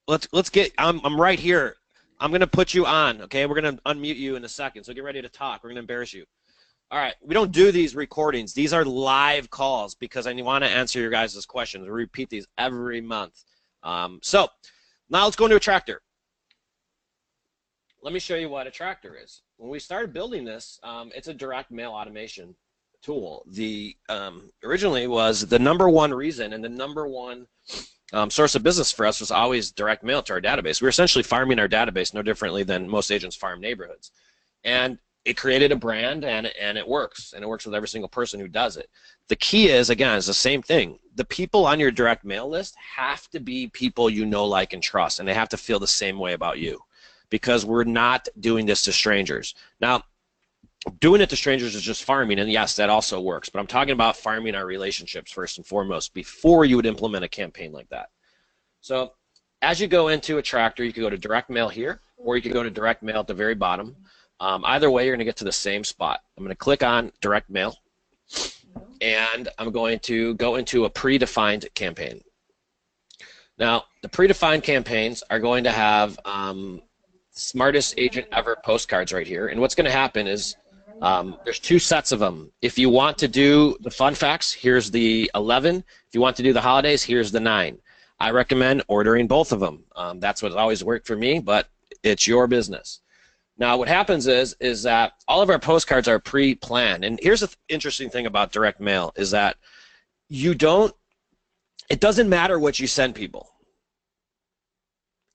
Let's get. I'm right here. I'm gonna put you on. Okay. We're gonna unmute you in a second. So get ready to talk. We're gonna embarrass you. All right, we don't do these recordings. These are live calls because I want to answer your guys' questions. We repeat these every month. So now let's go into Attracktor. Let me show you what Attracktor is. When we started building this, it's a direct mail automation tool. The originally was the #1 reason and the #1 source of business for us was always direct mail to our database. We were essentially farming our database no differently than most agents farm neighborhoods. And it created a brand, and it works, and it works with every single person who does it. The key is, again, it's the same thing. The people on your direct mail list have to be people you know, like, and trust, and they have to feel the same way about you, because we're not doing this to strangers. Now, doing it to strangers is just farming, and yes, that also works, but I'm talking about farming our relationships first and foremost before you would implement a campaign like that. So as you go into Attracktor, you can go to direct mail here, or you can go to direct mail at the very bottom. Either way, you're going to get to the same spot. I'm going to click on direct mail, and I'm going to go into a predefined campaign. Now, the predefined campaigns are going to have smartest agent ever postcards right here, and what's going to happen is there's 2 sets of them. If you want to do the fun facts, here's the 11. If you want to do the holidays, here's the 9. I recommend ordering both of them. That's what's always worked for me, but it's your business. Now, what happens is that all of our postcards are pre-planned, and here's the interesting thing about direct mail is that it doesn't matter what you send people.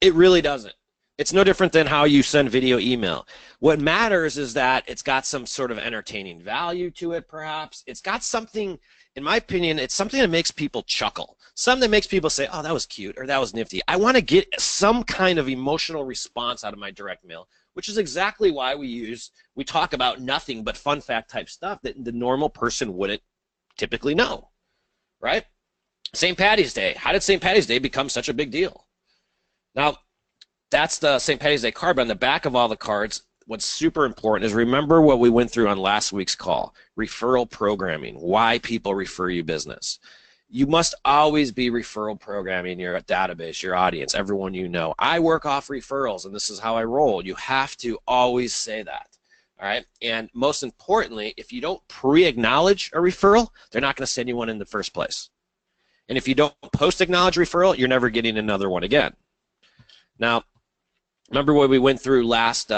It really doesn't. It's no different than how you send video email. What matters is that it's got some sort of entertaining value to it, perhaps. It's got something, in my opinion, it's something that makes people chuckle. Something that makes people say, oh, that was cute, or that was nifty. I want to get some kind of emotional response out of my direct mail, which is exactly why we talk about nothing but fun fact type stuff that the normal person wouldn't typically know, right? St. Patty's Day. How did St. Patty's Day become such a big deal? Now, that's the St. Patty's Day card, but on the back of all the cards, what's super important is remember what we went through on last week's call, referral programming, why people refer you business. You must always be referral programming your database, your audience, everyone you know. I work off referrals, and this is how I roll. You have to always say that, all right? And most importantly, if you don't pre-acknowledge a referral, they're not going to send you one in the first place. And if you don't post-acknowledge referral, you're never getting another one again. Now, remember what we went through last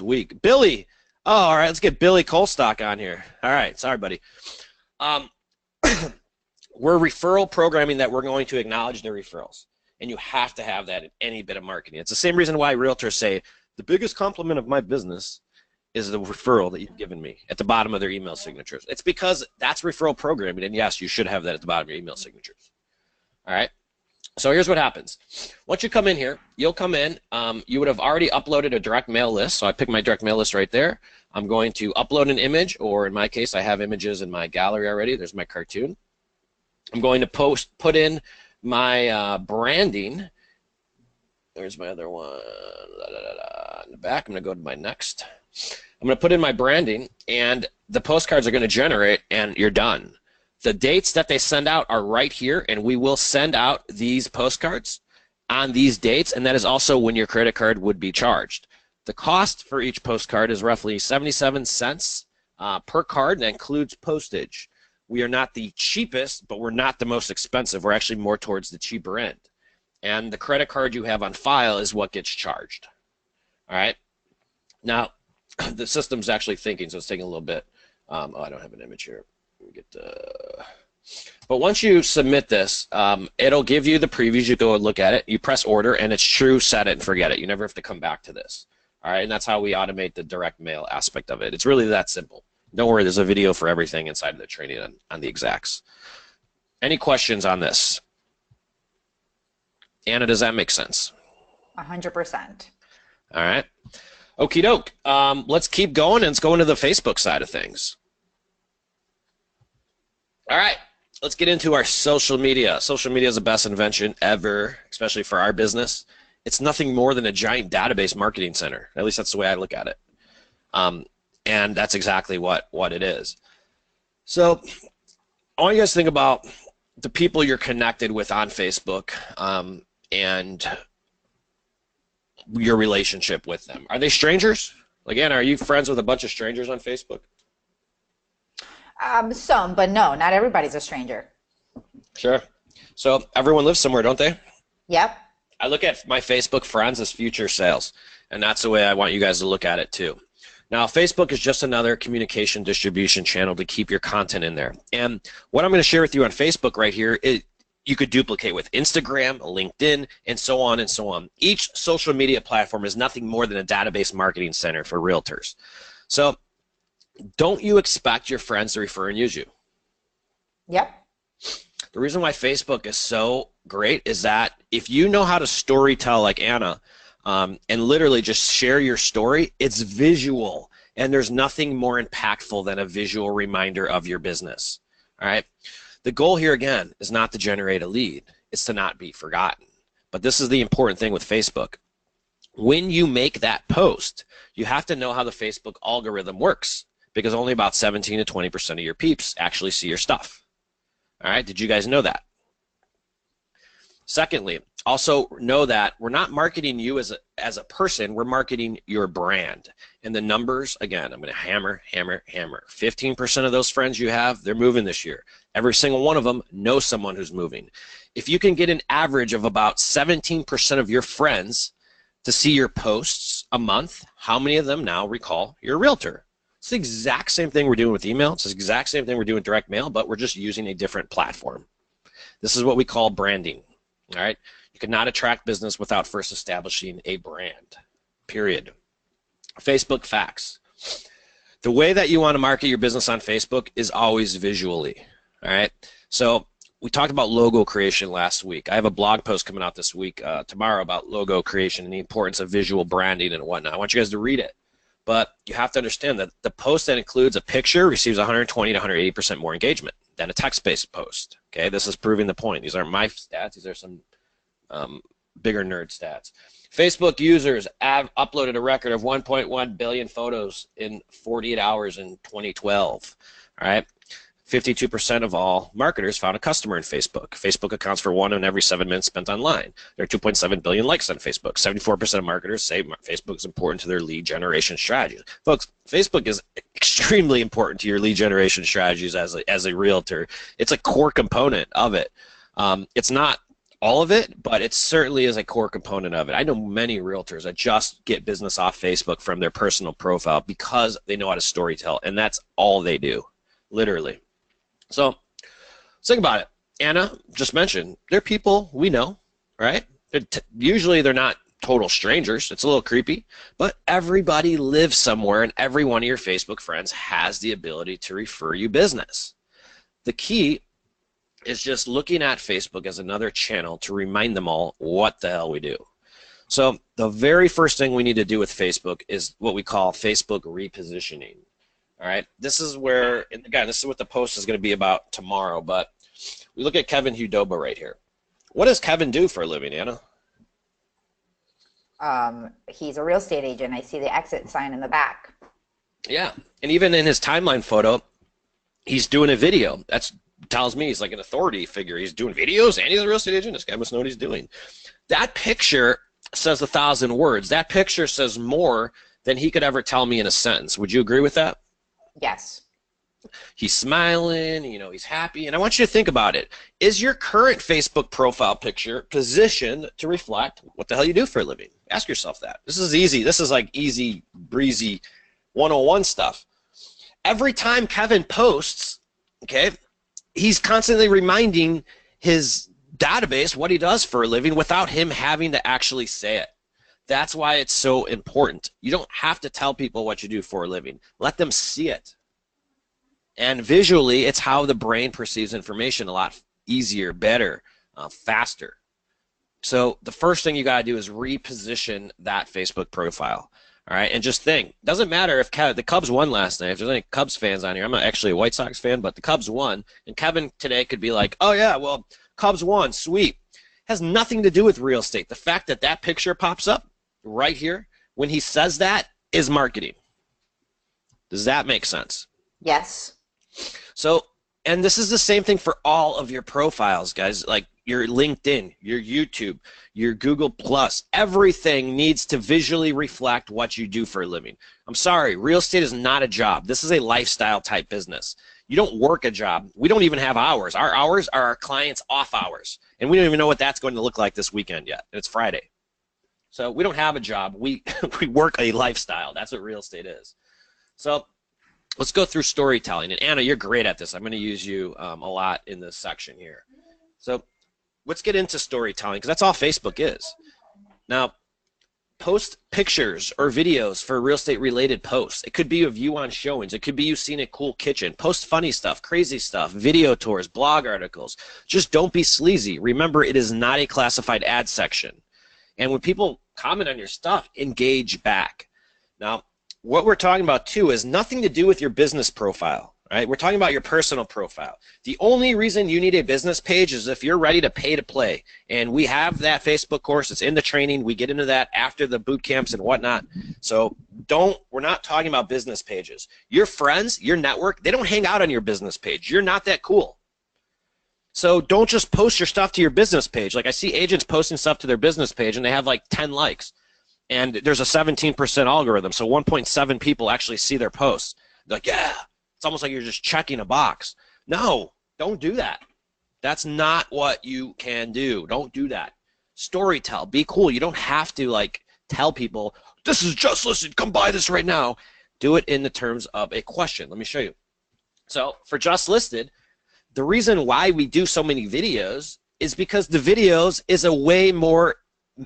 week. Billy. Oh, all right, let's get Billy Colstock on here. All right, sorry, buddy. We're referral programming that we're going to acknowledge their referrals. And you have to have that in any bit of marketing. It's the same reason why realtors say, the biggest compliment of my business is the referral that you've given me at the bottom of their email signatures. It's because that's referral programming, and yes, you should have that at the bottom of your email signatures. All right? So here's what happens. Once you come in here, you'll come in. You would have already uploaded a direct mail list. So I pick my direct mail list right there. I'm going to upload an image, or in my case, I have images in my gallery already. There's my cartoon. I'm going to put in my branding. There's my other one. In the back, I'm going to go to my next. I'm going to put in my branding, and the postcards are going to generate, and you're done. The dates that they send out are right here, and we will send out these postcards on these dates, and that is also when your credit card would be charged. The cost for each postcard is roughly 77 cents per card, and that includes postage. We are not the cheapest, but we're not the most expensive. We're actually more towards the cheaper end. And the credit card you have on file is what gets charged. All right? Now, the system's actually thinking, so it's taking a little bit. Oh, I don't have an image here. But once you submit this, it'll give you the previews. You go and look at it. You press order, and it's true, set it, and forget it. You never have to come back to this. All right? And that's how we automate the direct mail aspect of it. It's really that simple. Don't worry, there's a video for everything inside of the training on the exacts. Any questions on this? Anna, does that make sense? 100%. All right. Okie doke. Let's keep going, and let's go into the Facebook side of things. All right. Let's get into our social media. Social media is the best invention ever, especially for our business. It's nothing more than a giant database marketing center. At least that's the way I look at it. And that's exactly what it is. So I want you guys to think about the people you're connected with on Facebook and your relationship with them. Are they strangers? Like, Anna, are you friends with a bunch of strangers on Facebook? Some, but no, not everybody's a stranger. Sure. So everyone lives somewhere, don't they? Yep. I look at my Facebook friends as future sales, and that's the way I want you guys to look at it too. Now, Facebook is just another communication distribution channel to keep your content in there. And what I'm going to share with you on Facebook right here, you could duplicate with Instagram, LinkedIn, and so on and so on. Each social media platform is nothing more than a database marketing center for realtors. So don't you expect your friends to refer and use you? Yep. The reason why Facebook is so great is that if you know how to story tell like Anna, and literally just share your story, it's visual, and there's nothing more impactful than a visual reminder of your business. All right. The goal here again is not to generate a lead, it's to not be forgotten. But this is the important thing with Facebook. when you make that post, you have to know how the Facebook algorithm works, because only about 17 to 20% of your peeps actually see your stuff. All right, did you guys know that? Secondly, also know that we're not marketing you as a person, we're marketing your brand. And the numbers, again, I'm going to hammer, hammer, hammer. 15% of those friends you have, they're moving this year. Every single one of them knows someone who's moving. If you can get an average of about 17% of your friends to see your posts a month, how many of them now recall you're a realtor? It's the exact same thing we're doing with email. It's the exact same thing we're doing with direct mail, but we're just using a different platform. This is what we call branding. All right, you cannot attract business without first establishing a brand, period. Facebook facts. The way that you want to market your business on Facebook is always visually. All right, so we talked about logo creation last week. I have a blog post coming out this week, tomorrow, about logo creation and the importance of visual branding and whatnot. I want you guys to read it, but you have to understand that the post that includes a picture receives 120 to 180% more engagement than a text-based post. Okay, this is proving the point. These aren't my stats. These are some bigger nerd stats. Facebook users have uploaded a record of 1.1 billion photos in 48 hours in 2012. All right, 52% of all marketers found a customer in Facebook. Facebook accounts for 1 in every 7 minutes spent online. There are 2.7 billion likes on Facebook. 74% of marketers say Facebook is important to their lead generation strategies. Folks, Facebook is extremely important to your lead generation strategies as a realtor. It's a core component of it. It's not all of it, but it certainly is a core component of it. I know many realtors that just get business off Facebook from their personal profile because they know how to storytell, and that's all they do, literally. So think about it. Anna just mentioned, they're people we know, right? Usually they're not total strangers. It's a little creepy, but everybody lives somewhere, and every one of your Facebook friends has the ability to refer you business. The key is just looking at Facebook as another channel to remind them all what the hell we do. So the very first thing we need to do with Facebook is what we call Facebook repositioning. All right, this is where, and again, this is what the post is going to be about tomorrow, but we look at Kevin Hudoba right here. What does Kevin do for a living, Anna? He's a real estate agent. I see the exit sign in the back. Yeah, and even in his timeline photo, he's doing a video. That tells me he's like an authority figure. He's doing videos and he's a real estate agent. This guy must know what he's doing. That picture says 1,000 words. That picture says more than he could ever tell me in a sentence. Would you agree with that? Yes. He's smiling, you know, he's happy. And I want you to think about it. Is your current Facebook profile picture positioned to reflect what the hell you do for a living? Ask yourself that. This is easy. This is like easy, breezy 101 stuff. Every time Kevin posts, okay, he's constantly reminding his database what he does for a living without him having to actually say it. That's why it's so important. You don't have to tell people what you do for a living. Let them see it. And visually, it's how the brain perceives information a lot easier, better, faster. So the first thing you got to do is reposition that Facebook profile. All right, and just think, doesn't matter if the Cubs won last night. If there's any Cubs fans on here, I'm not actually a White Sox fan, but the Cubs won, and Kevin today could be like, oh yeah, well, Cubs won, sweet. Has nothing to do with real estate. The fact that that picture pops up right here when he says that is marketing. Does that make sense? Yes. So, and this is the same thing for all of your profiles, guys, like your LinkedIn, your YouTube, your Google Plus. Everything needs to visually reflect what you do for a living. I'm sorry, real estate is not a job. This is a lifestyle type business. You don't work a job. We don't even have hours. Our hours are our clients' off hours. And we don't even know what that's going to look like this weekend yet. And it's Friday. So we don't have a job. We work a lifestyle. That's what real estate is. So let's go through storytelling. And Anna, you're great at this. I'm going to use you a lot in this section here. So let's get into storytelling because that's all Facebook is. Now, post pictures or videos for real estate related posts. It could be of you on showings. It could be you seeing a cool kitchen. Post funny stuff, crazy stuff, video tours, blog articles. Just don't be sleazy. Remember, it is not a classified ad section. And when people comment on your stuff, engage back. Now, what we're talking about too is nothing to do with your business profile. right? We're talking about your personal profile. The only reason you need a business page is if you're ready to pay to play. And we have that Facebook course. It's in the training. We get into that after the boot camps and whatnot. So we're not talking about business pages. Your friends, your network, they don't hang out on your business page. You're not that cool. So don't just post your stuff to your business page. Like I see agents posting stuff to their business page and they have like 10 likes. And there's a 17% algorithm. So 1.7 people actually see their posts. They're like, yeah. It's almost like you're just checking a box. No, don't do that. That's not what you can do. Don't do that. Storytell. Be cool. You don't have to like tell people, this is just listed. Come buy this right now. Do it in the terms of a question. Let me show you. So for just listed, the reason why we do so many videos is because the videos is a way more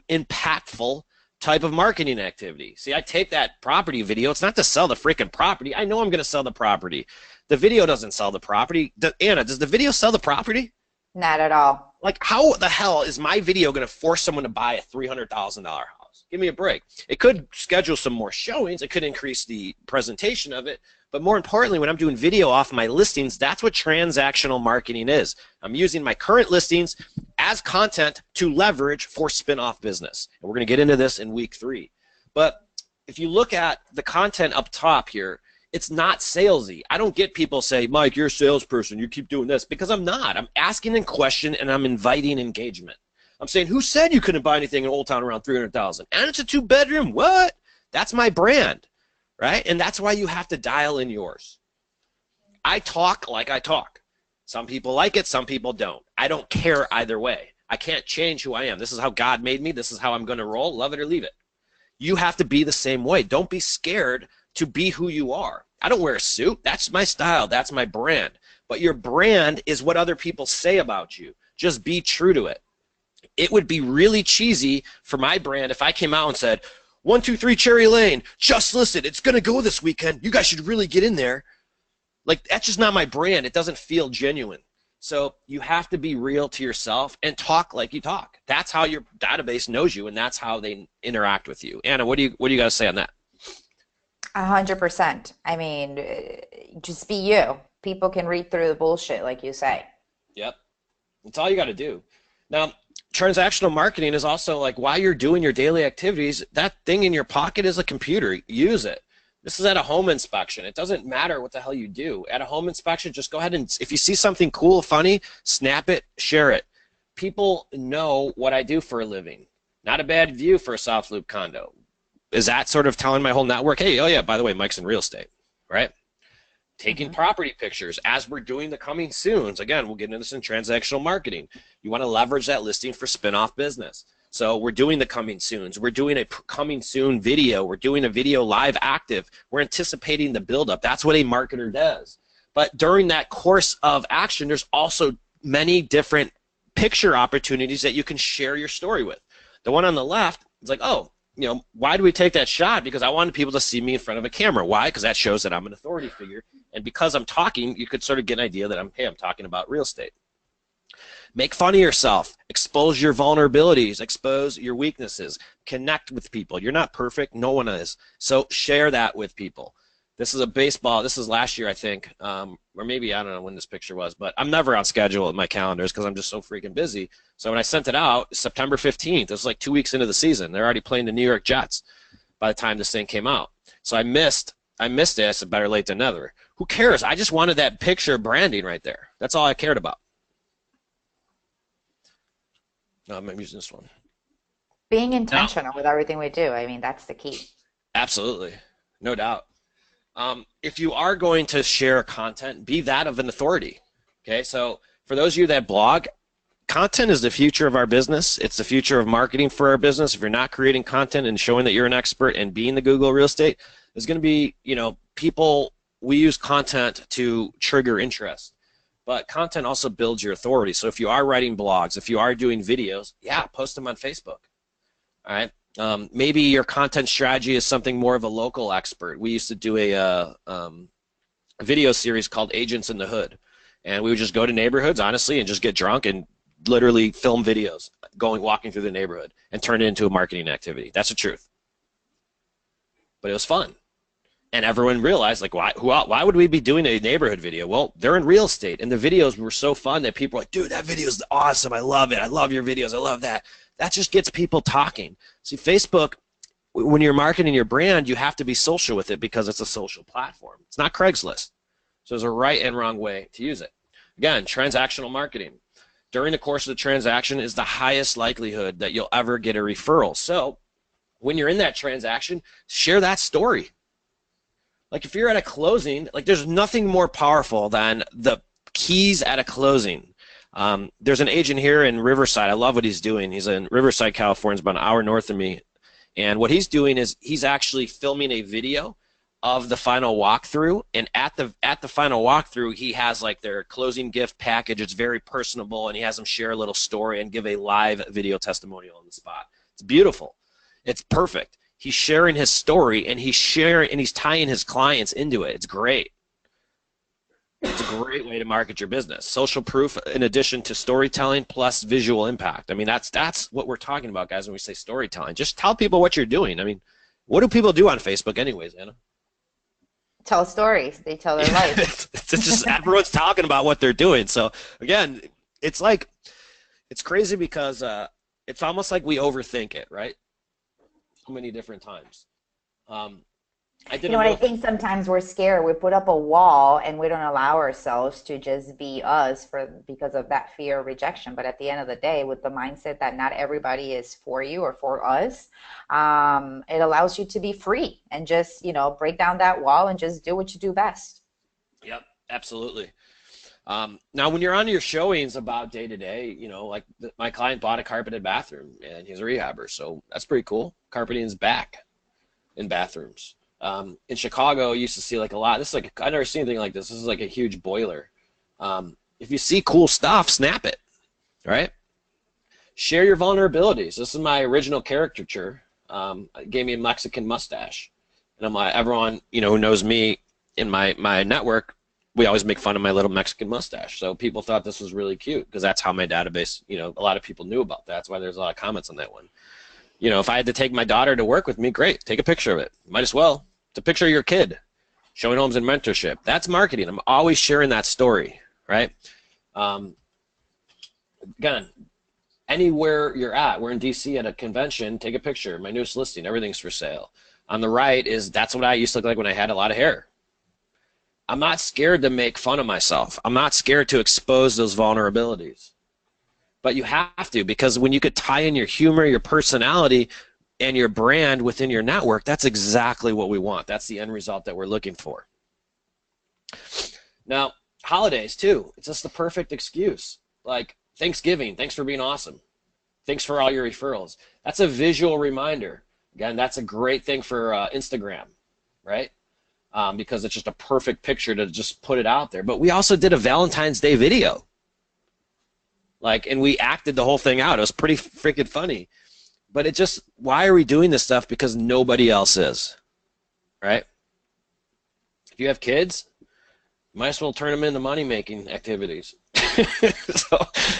impactful type of marketing activity. See, I take that property video. It's not to sell the freaking property. I know I'm going to sell the property. The video doesn't sell the property. Anna, does the video sell the property? Not at all. Like, how the hell is my video going to force someone to buy a $300,000 house? Give me a break. It could schedule some more showings. It could increase the presentation of it. But more importantly, when I'm doing video off my listings, that's what transactional marketing is. I'm using my current listings as content to leverage for spin-off business. And we're going to get into this in week 3. But if you look at the content up top here, it's not salesy. I don't get people say, Mike, you're a salesperson. You keep doing this. Because I'm not. I'm asking a question and I'm inviting engagement. I'm saying, who said you couldn't buy anything in Old Town around $300,000? And it's a 2-bedroom. What? That's my brand. Right? And that's why you have to dial in yours. I talk like I talk. Some people like it, some people don't. I don't care either way. I can't change who I am. This is how God made me. This is how I'm going to roll. Love it or leave it. You have to be the same way. Don't be scared to be who you are. I don't wear a suit. That's my style. That's my brand. But your brand is what other people say about you. Just be true to it. It would be really cheesy for my brand if I came out and said, 123 Cherry Lane, just listed. It's going to go this weekend. You guys should really get in there. Like, that's just not my brand. It doesn't feel genuine. So you have to be real to yourself and talk like you talk. That's how your database knows you, and that's how they interact with you. Anna, what do you got to say on that? 100%. I mean, just be you. People can read through the bullshit, like you say. Yep. That's all you got to do. Now, transactional marketing is also like while you're doing your daily activities, that thing in your pocket is a computer. Use it. This is at a home inspection. It doesn't matter what the hell you do. At a home inspection, just go ahead and if you see something cool, funny, snap it, share it. People know what I do for a living. Not a bad view for a South Loop condo. Is that sort of telling my whole network, hey, oh yeah, by the way, Mike's in real estate, right? Taking property pictures as we're doing the coming soons. Again, we'll get into this in transactional marketing. You want to leverage that listing for spin-off business. So we're doing the coming soons. We're doing a coming soon video. We're doing a video live active. We're anticipating the buildup. That's what a marketer does. But during that course of action, there's also many different picture opportunities that you can share your story with. The one on the left is like, oh, you know, why do we take that shot? Because I wanted people to see me in front of a camera. Why? Because that shows that I'm an authority figure. And because I'm talking, you could sort of get an idea that I'm talking about real estate. Make fun of yourself. Expose your vulnerabilities. Expose your weaknesses. Connect with people. You're not perfect. No one is. So share that with people. This is a baseball. This is last year, I think, or maybe I don't know when this picture was, but I'm never on schedule with my calendars because I'm just so freaking busy. So when I sent it out, September 15th, it was like 2 weeks into the season. They're already playing the New York Jets by the time this thing came out. So I missed it. I said better late than never. Who cares? I just wanted that picture branding right there. That's all I cared about. No, I'm using this one. Being intentional with everything we do. I mean, that's the key. Absolutely. No doubt. If you are going to share content, be that of an authority. Okay, so for those of you that blog, content is the future of our business. It's the future of marketing for our business. If you're not creating content and showing that you're an expert and being the Google real estate, there's going to be, you know, people, we use content to trigger interest. But content also builds your authority. So if you are writing blogs, if you are doing videos, yeah, post them on Facebook. All right. Maybe your content strategy is something more of a local expert. We used to do a video series called Agents in the Hood. And we would just go to neighborhoods, honestly, and just get drunk and literally film videos walking through the neighborhood and turn it into a marketing activity. That's the truth. But it was fun. And everyone realized, like, why would we be doing a neighborhood video? Well, they're in real estate, and the videos were so fun that people were like, dude, that video is awesome. I love it. I love your videos. I love that. That just gets people talking. See, Facebook, when you're marketing your brand, you have to be social with it because it's a social platform. It's not Craigslist. So there's a right and wrong way to use it. Again, transactional marketing. During the course of the transaction is the highest likelihood that you'll ever get a referral. So when you're in that transaction, share that story. Like if you're at a closing, like there's nothing more powerful than the keys at a closing. There's an agent here in Riverside. I love what he's doing. He's in Riverside, California. It's about an hour north of me. And what he's doing is he's actually filming a video of the final walkthrough. And at the final walkthrough, he has like their closing gift package. It's very personable, and he has them share a little story and give a live video testimonial on the spot. It's beautiful. It's perfect. He's sharing his story, and he's tying his clients into it. It's great. It's a great way to market your business. Social proof in addition to storytelling plus visual impact. I mean, that's what we're talking about, guys, when we say storytelling. Just tell people what you're doing. I mean, what do people do on Facebook anyways, Anna? Tell stories. They tell their life. It's just everyone's talking about what they're doing. So, again, it's crazy because it's almost like we overthink it, right? So many different times. I think sometimes we're scared. We put up a wall and we don't allow ourselves to just be us because of that fear of rejection. But at the end of the day, with the mindset that not everybody is for you or for us, it allows you to be free and just, break down that wall and just do what you do best. Yep, absolutely. Now, when you're on your showings about day to day, like my client bought a carpeted bathroom and he's a rehabber, so that's pretty cool. Carpeting's back in bathrooms. In Chicago, I used to see like a lot. This is like I've never seen anything like this. This is like a huge boiler. If you see cool stuff, snap it, right? Share your vulnerabilities. This is my original caricature. It gave me a Mexican mustache, and I'm like, everyone who knows me in my network, we always make fun of my little Mexican mustache. So people thought this was really cute because that's how my database, a lot of people knew about that. That's why there's a lot of comments on that one. If I had to take my daughter to work with me, great, take a picture of it. Might as well. It's a picture of your kid showing homes and mentorship. That's marketing. I'm always sharing that story, right? Again, anywhere you're at, we're in DC at a convention, take a picture. My newest listing, everything's for sale. On the right that's what I used to look like when I had a lot of hair. I'm not scared to make fun of myself. I'm not scared to expose those vulnerabilities. But you have to, because when you could tie in your humor, your personality, and your brand within your network, that's exactly what we want. That's the end result that we're looking for. Now, holidays too. It's just the perfect excuse. Like Thanksgiving, thanks for being awesome. Thanks for all your referrals. That's a visual reminder. Again, that's a great thing for Instagram, right? Because it's just a perfect picture to just put it out there. But we also did a Valentine's Day video. And we acted the whole thing out. It was pretty freaking funny. But why are we doing this stuff? Because nobody else is, right? If you have kids, you might as well turn them into money-making activities.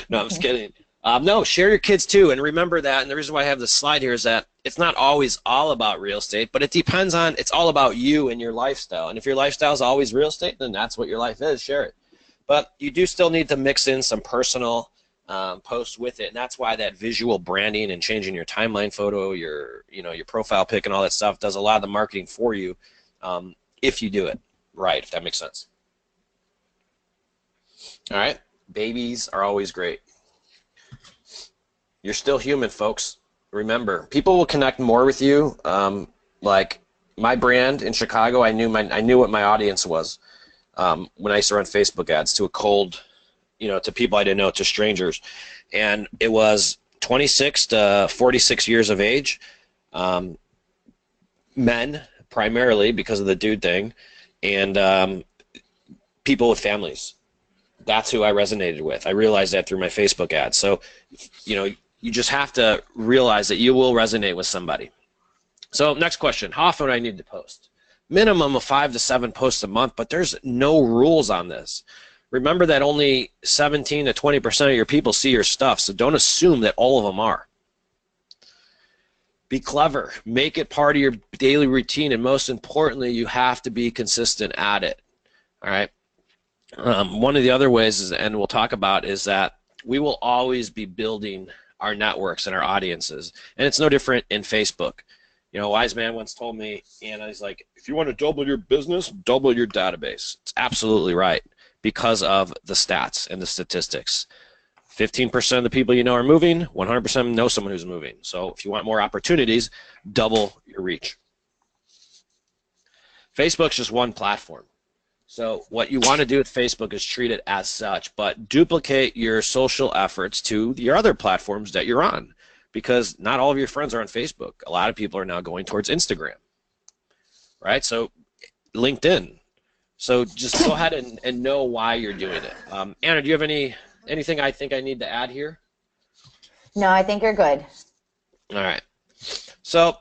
No, I'm just kidding. No, share your kids too. And remember that, and the reason why I have this slide here is that it's not always all about real estate, but it's all about you and your lifestyle. And if your lifestyle is always real estate, then that's what your life is. Share it. But you do still need to mix in some personal post with it, and that's why that visual branding and changing your timeline photo, your profile pic and all that stuff does a lot of the marketing for you, if you do it right, if that makes sense. All right, babies are always great. You're still human, folks. Remember, people will connect more with you. Like my brand in Chicago, I knew what my audience was when I used to run Facebook ads to a cold, to people I didn't know, to strangers. And it was 26 to 46 years of age, men primarily because of the dude thing, and people with families. That's who I resonated with. I realized that through my Facebook ads. So, you just have to realize that you will resonate with somebody. So next question, how often do I need to post? Minimum of 5 to 7 posts a month, but there's no rules on this. Remember that only 17 to 20% of your people see your stuff, so don't assume that all of them are. Be clever. Make it part of your daily routine, and most importantly, you have to be consistent at it. All right. One of the other ways, and we'll talk about, is that we will always be building our networks and our audiences, and it's no different in Facebook. You know, a wise man once told me, and he's like, if you want to double your business, double your database. It's absolutely right because of the stats and the statistics. 15% of the people you know are moving, 100% know someone who's moving. So if you want more opportunities, double your reach. Facebook's just one platform. So what you want to do with Facebook is treat it as such, but duplicate your social efforts to your other platforms that you're on, because not all of your friends are on Facebook. A lot of people are now going towards Instagram, right? So LinkedIn. So just go ahead and know why you're doing it. Anna, do you have anything I think I need to add here? No, I think you're good. All right. So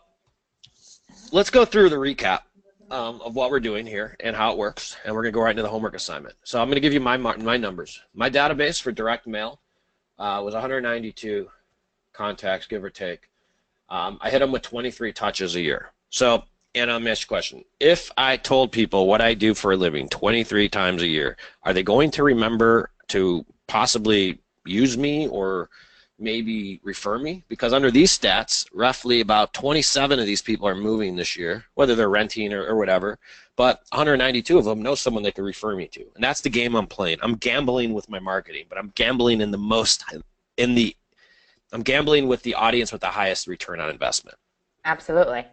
let's go through the recap of what we're doing here and how it works, and we're going to go right into the homework assignment. So I'm going to give you my numbers. My database for direct mail was 192 contacts, give or take. I hit them with 23 touches a year. So, and I'm ask you a question. If I told people what I do for a living 23 times a year, are they going to remember to possibly use me or maybe refer me? Because under these stats, roughly about 27 of these people are moving this year, whether they're renting or whatever, but 192 of them know someone they could refer me to. And that's the game I'm playing. I'm gambling with my marketing, but I'm gambling I'm gambling with the audience with the highest return on investment. Absolutely.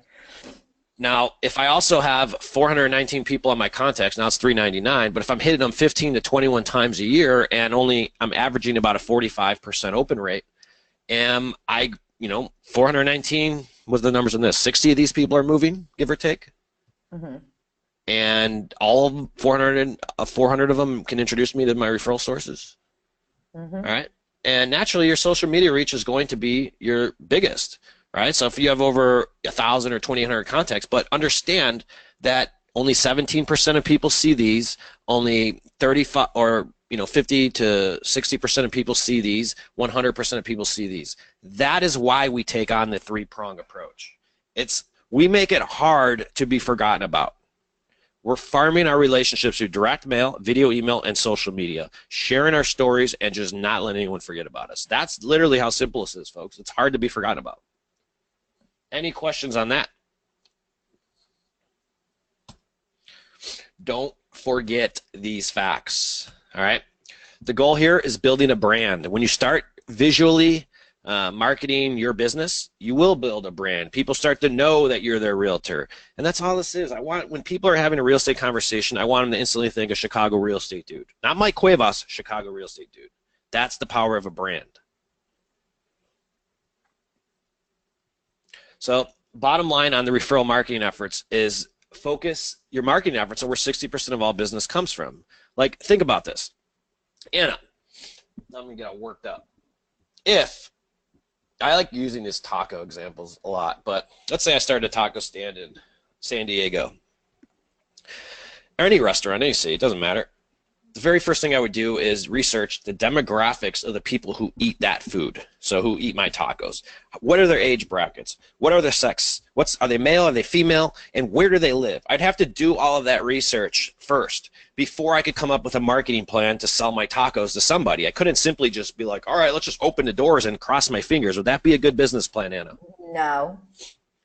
Now, if I also have 419 people on my contacts, now it's 399, but if I'm hitting them 15 to 21 times a year and I'm averaging about a 45% open rate, and 419 was the numbers on this. 60 of these people are moving, give or take. Mm-hmm. And all 400 of them can introduce me to my referral sources. Mm-hmm. All right. And naturally, your social media reach is going to be your biggest, right? So if you have over 1,000 or 2,800 contacts, but understand that only 17% of people see these, only 35 or 50 to 60% of people see these, 100% of people see these. That is why we take on the three-prong approach. We make it hard to be forgotten about. We're farming our relationships through direct mail, video, email, and social media, sharing our stories and just not letting anyone forget about us. That's literally how simple this is, folks. It's hard to be forgotten about. Any questions on that? Don't forget these facts, all right? The goal here is building a brand. When you start visually marketing your business, you will build a brand. People start to know that you're their realtor. And that's all this is. When people are having a real estate conversation, I want them to instantly think of Chicago real estate dude. Not Mike Cuevas, Chicago real estate dude. That's the power of a brand. So bottom line on the referral marketing efforts is focus your marketing efforts on where 60% of all business comes from. Like, think about this. Anna, I'm going to get all worked up. I like using these taco examples a lot, but let's say I started a taco stand in San Diego, or any restaurant, any city, it doesn't matter. The very first thing I would do is research the demographics of the people who eat that food, so who eat my tacos. What are their age brackets? What are their sex? Are they male? Are they female? And where do they live? I'd have to do all of that research first before I could come up with a marketing plan to sell my tacos to somebody. I couldn't simply just be like, all right, let's just open the doors and cross my fingers. Would that be a good business plan, Anna? No.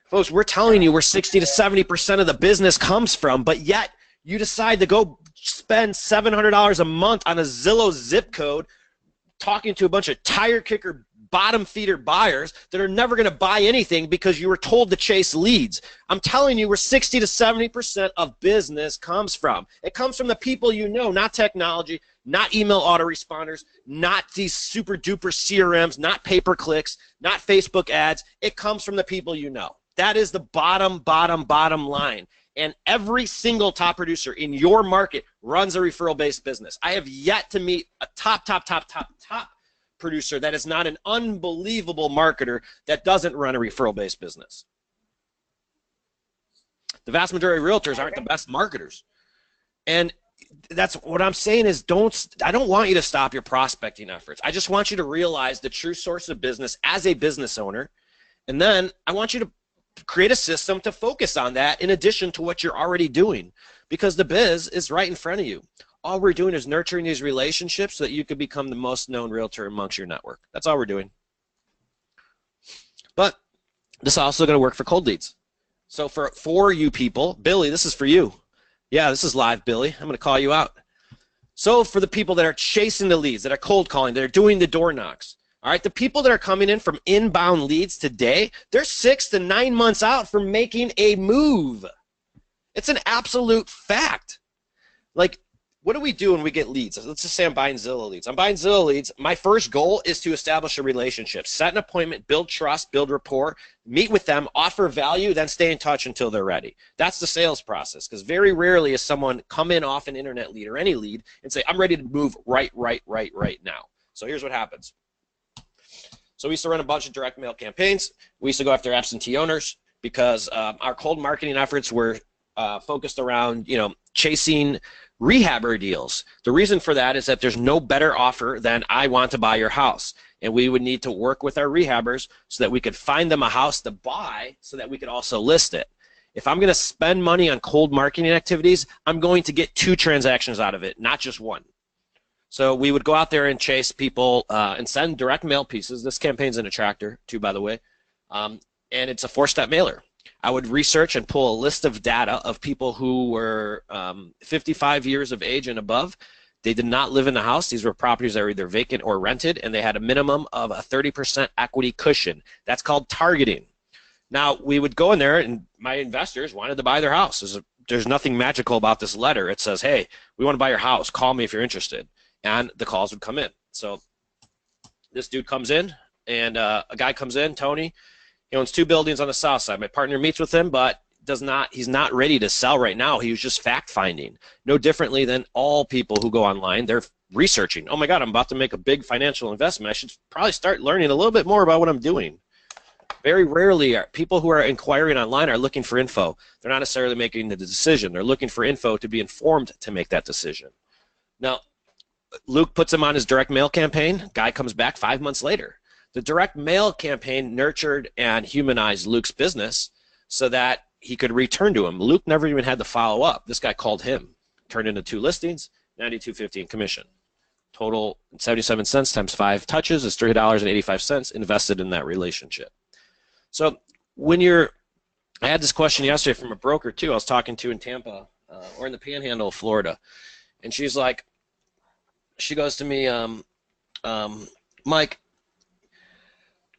Folks, we're telling you where 60 to 70% of the business comes from, but yet you decide to go spend $700 a month on a Zillow zip code talking to a bunch of tire kicker bottom feeder buyers that are never going to buy anything because you were told to chase leads. I'm telling you where 60 to 70% of business comes from. It comes from the people you know, not technology, not email autoresponders, not these super duper CRMs, not pay-per-clicks, not Facebook ads. It comes from the people you know. That is the bottom line. And every single top producer in your market runs a referral-based business. I have yet to meet a top producer that is not an unbelievable marketer that doesn't run a referral-based business. The vast majority of realtors aren't the best marketers. And that's what I'm saying is I don't want you to stop your prospecting efforts. I just want you to realize the true source of business as a business owner. And then I want you to create a system to focus on that in addition to what you're already doing, because the biz is right in front of you. All we're doing is nurturing these relationships so that you could become the most known realtor amongst your network. That's all we're doing. But this is also going to work for cold leads. So for you people, Billy, this is for you. Yeah, this is live, Billy. I'm going to call you out. So for the people that are chasing the leads, that are cold calling, that are doing the door knocks, all right, the people that are coming in from inbound leads today, they're 6 to 9 months out from making a move. It's an absolute fact. Like, what do we do when we get leads? Let's just say I'm buying Zillow leads. I'm buying Zillow leads. My first goal is to establish a relationship, set an appointment, build trust, build rapport, meet with them, offer value, then stay in touch until they're ready. That's the sales process, because very rarely is someone come in off an internet lead or any lead and say, I'm ready to move right now. So here's what happens. So we used to run a bunch of direct mail campaigns. We used to go after absentee owners because our cold marketing efforts were focused around, chasing rehabber deals. The reason for that is that there's no better offer than I want to buy your house. And we would need to work with our rehabbers so that we could find them a house to buy so that we could also list it. If I'm going to spend money on cold marketing activities, I'm going to get 2 transactions out of it, not just 1. So we would go out there and chase people and send direct mail pieces. This campaign's an Attracktor too, by the way. And it's a 4-step mailer. I would research and pull a list of data of people who were 55 years of age and above. They did not live in the house. These were properties that were either vacant or rented, and they had a minimum of a 30% equity cushion. That's called targeting. Now, we would go in there, and my investors wanted to buy their house. There's nothing magical about this letter. It says, hey, we want to buy your house. Call me if you're interested. And the calls would come in. So this dude comes in, and a guy comes in, Tony. He owns 2 buildings on the south side. My partner meets with him, but he's not ready to sell right now. He was just fact finding. No differently than all people who go online. They're researching. Oh my God, I'm about to make a big financial investment. I should probably start learning a little bit more about what I'm doing. Very rarely are people who are inquiring online are looking for info. They're not necessarily making the decision. They're looking for info to be informed to make that decision. Now, Luke puts him on his direct mail campaign. Guy comes back 5 months later. The direct mail campaign nurtured and humanized Luke's business so that he could return to him. Luke never even had to follow up. This guy called him, turned into 2 listings, $92.50 in commission. Total 77 cents times 5 touches is $3.85 invested in that relationship. So I had this question yesterday from a broker too. I was talking to in Tampa or in the Panhandle of Florida, and she goes to me, Mike,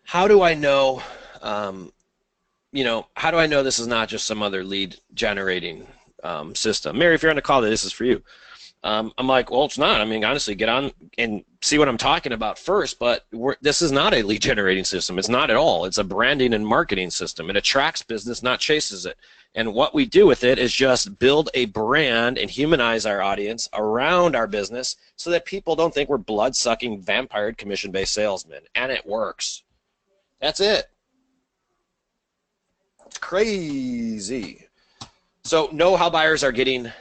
how do I know, how do I know this is not just some other lead generating system? Mary, if you're on the call, this is for you. I'm like, well, it's not. I mean, honestly, get on and see what I'm talking about first, but this is not a lead generating system. It's not at all. It's a branding and marketing system. It attracts business, not chases it. And what we do with it is just build a brand and humanize our audience around our business so that people don't think we're blood-sucking, vampire commission-based salesmen. And it works. That's it. It's crazy. So know how buyers are getting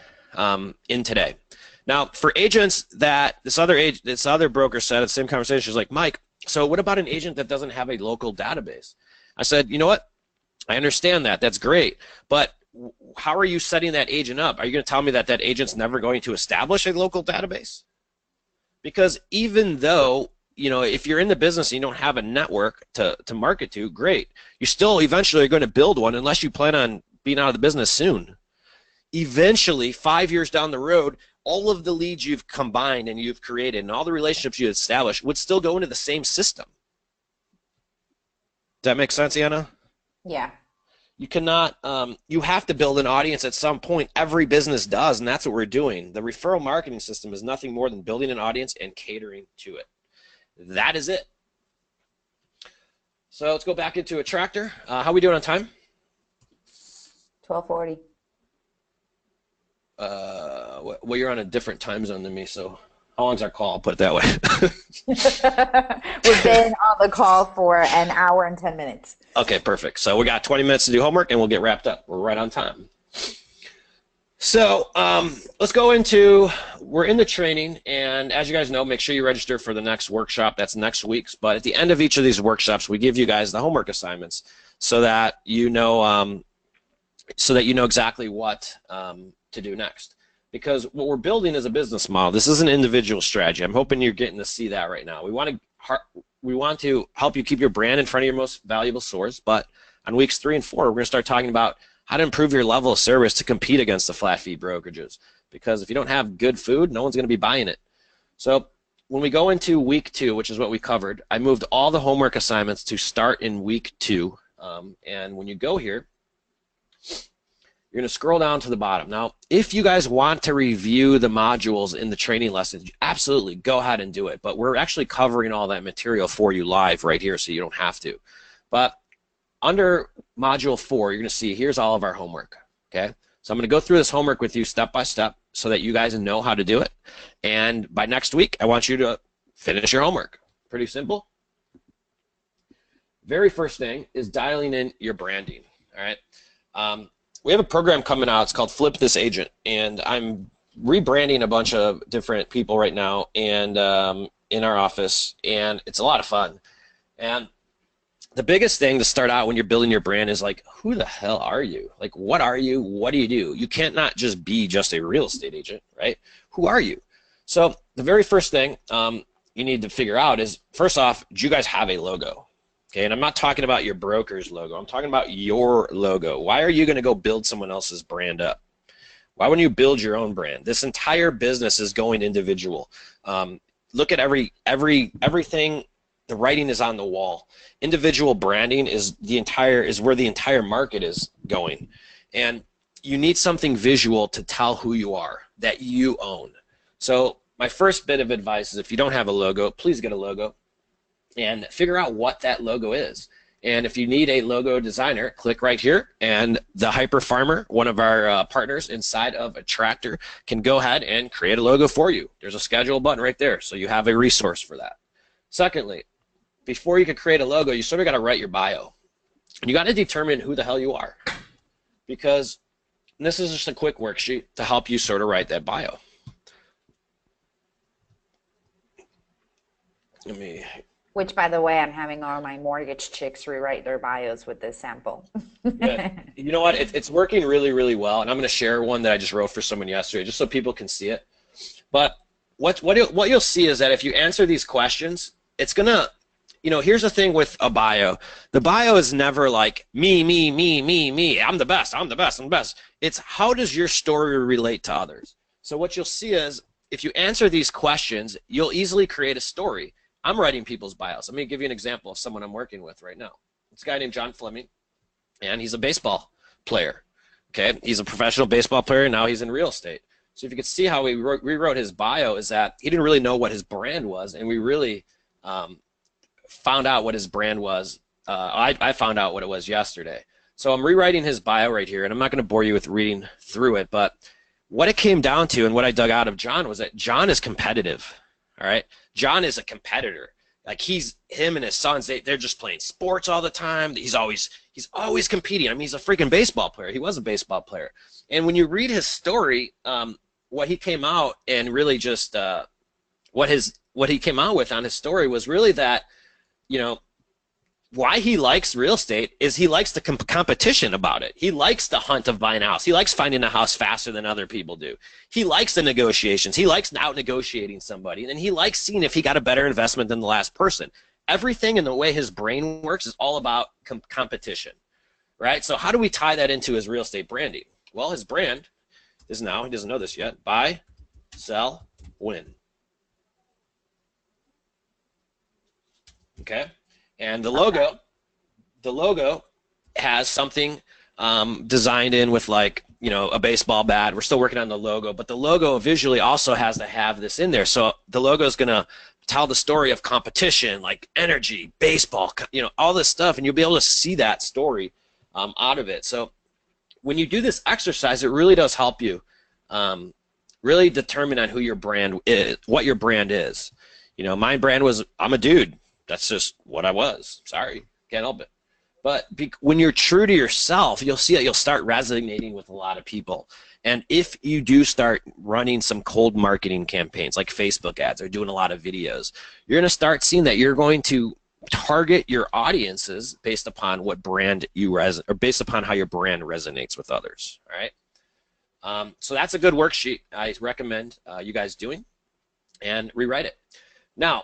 in today. Now, for agents that this other broker said at the same conversation, she's like, Mike, so what about an agent that doesn't have a local database? I said, you know what? I understand that. That's great. But how are you setting that agent up? Are you going to tell me that agent's never going to establish a local database? Because even though, if you're in the business and you don't have a network to market to, great. You still eventually are going to build one unless you plan on being out of the business soon. Eventually, 5 years down the road, all of the leads you've combined and you've created and all the relationships you established would still go into the same system. Does that make sense, Anna? Yeah. You cannot, you have to build an audience at some point. Every business does, and that's what we're doing. The referral marketing system is nothing more than building an audience and catering to it. That is it. So let's go back into Attracktor. How are we doing on time? 12:40. Well, you're on a different time zone than me, so how long's our call? I'll put it that way. We've been on the call for an hour and 10 minutes. Okay, perfect. So we got 20 minutes to do homework, and we'll get wrapped up. We're right on time. So let's go into, we're in the training, and as you guys know, make sure you register for the next workshop. That's next week's. But at the end of each of these workshops, we give you guys the homework assignments. so that you know exactly what to do next. Because what we're building is a business model. This is an individual strategy. I'm hoping you're getting to see that right now. We want to help you keep your brand in front of your most valuable source, but on weeks 3 and 4, we're going to start talking about how to improve your level of service to compete against the flat fee brokerages. Because if you don't have good food, no one's going to be buying it. So when we go into week 2, which is what we covered, I moved all the homework assignments to start in week 2. And when you go here, you're going to scroll down to the bottom. Now, if you guys want to review the modules in the training lessons, absolutely, go ahead and do it. But we're actually covering all that material for you live right here, so you don't have to. But under Module 4, you're going to see here's all of our homework, okay? So I'm going to go through this homework with you step by step so that you guys know how to do it. And by next week, I want you to finish your homework. Pretty simple. Very first thing is dialing in your branding, all right? We have a program coming out. It's called Flip This Agent, and I'm rebranding a bunch of different people right now and in our office, and it's a lot of fun. And the biggest thing to start out when you're building your brand is like, who the hell are you? Like, what are you? What do you do? You can't not just be just a real estate agent, right? Who are you? So the very first thing you need to figure out is, first off, do you guys have a logo? Okay, and I'm not talking about your broker's logo. I'm talking about your logo. Why are you going to go build someone else's brand up? Why wouldn't you build your own brand? This entire business is going individual. Look at everything. The writing is on the wall. Individual branding is where the entire market is going, and you need something visual to tell who you are, that you own. So my first bit of advice is, if you don't have a logo, please get a logo and figure out what that logo is. And if you need a logo designer, click right here, and the Hyper Farmer, one of our partners inside of Attracktor, can go ahead and create a logo for you. There's a schedule button right there, so you have a resource for that. Secondly, before you can create a logo, you sort of got to write your bio. And you got to determine who the hell you are, because this is just a quick worksheet to help you sort of write that bio. Which, by the way, I'm having all my mortgage chicks rewrite their bios with this sample. Yeah. You know what? It's working really, really well, and I'm going to share one that I just wrote for someone yesterday, just so people can see it. But what you'll see is that if you answer these questions, it's going to, here's the thing with a bio. The bio is never like me, me, me, me, me. I'm the best. I'm the best. I'm the best. It's how does your story relate to others? So what you'll see is, if you answer these questions, you'll easily create a story. I'm writing people's bios. Let me give you an example of someone I'm working with right now. It's a guy named John Fleming, and he's a baseball player. Okay, he's a professional baseball player, and now he's in real estate. So if you could see how we rewrote his bio, is that he didn't really know what his brand was, and we really found out what his brand was. I found out what it was yesterday. So I'm rewriting his bio right here, and I'm not going to bore you with reading through it, but what it came down to and what I dug out of John was that John is competitive. All right, John is a competitor. Like him and his sons, they're just playing sports all the time. He's always competing. I mean, he's a freaking baseball player. He was a baseball player. And when you read his story, what he came out and really just what he came out with on his story was really that, why he likes real estate is he likes the competition about it. He likes the hunt of buying a house. He likes finding a house faster than other people do. He likes the negotiations. He likes out negotiating somebody. And he likes seeing if he got a better investment than the last person. Everything in the way his brain works is all about competition, right? So how do we tie that into his real estate branding? Well, his brand is now, he doesn't know this yet, buy, sell, win. Okay? And the logo has something designed in with, like, a baseball bat. We're still working on the logo, but the logo visually also has to have this in there. So the logo is going to tell the story of competition, like energy, baseball, all this stuff, and you'll be able to see that story out of it. So when you do this exercise, it really does help you really determine on who your brand is, what your brand is. My brand was, I'm a dude. That's just what I was. Sorry, can't help it. But when you're true to yourself, you'll see that you'll start resonating with a lot of people. And if you do start running some cold marketing campaigns like Facebook ads or doing a lot of videos, you're going to start seeing that you're going to target your audiences based upon what brand you or based upon how your brand resonates with others. All right. So that's a good worksheet I recommend you guys doing, and rewrite it. Now,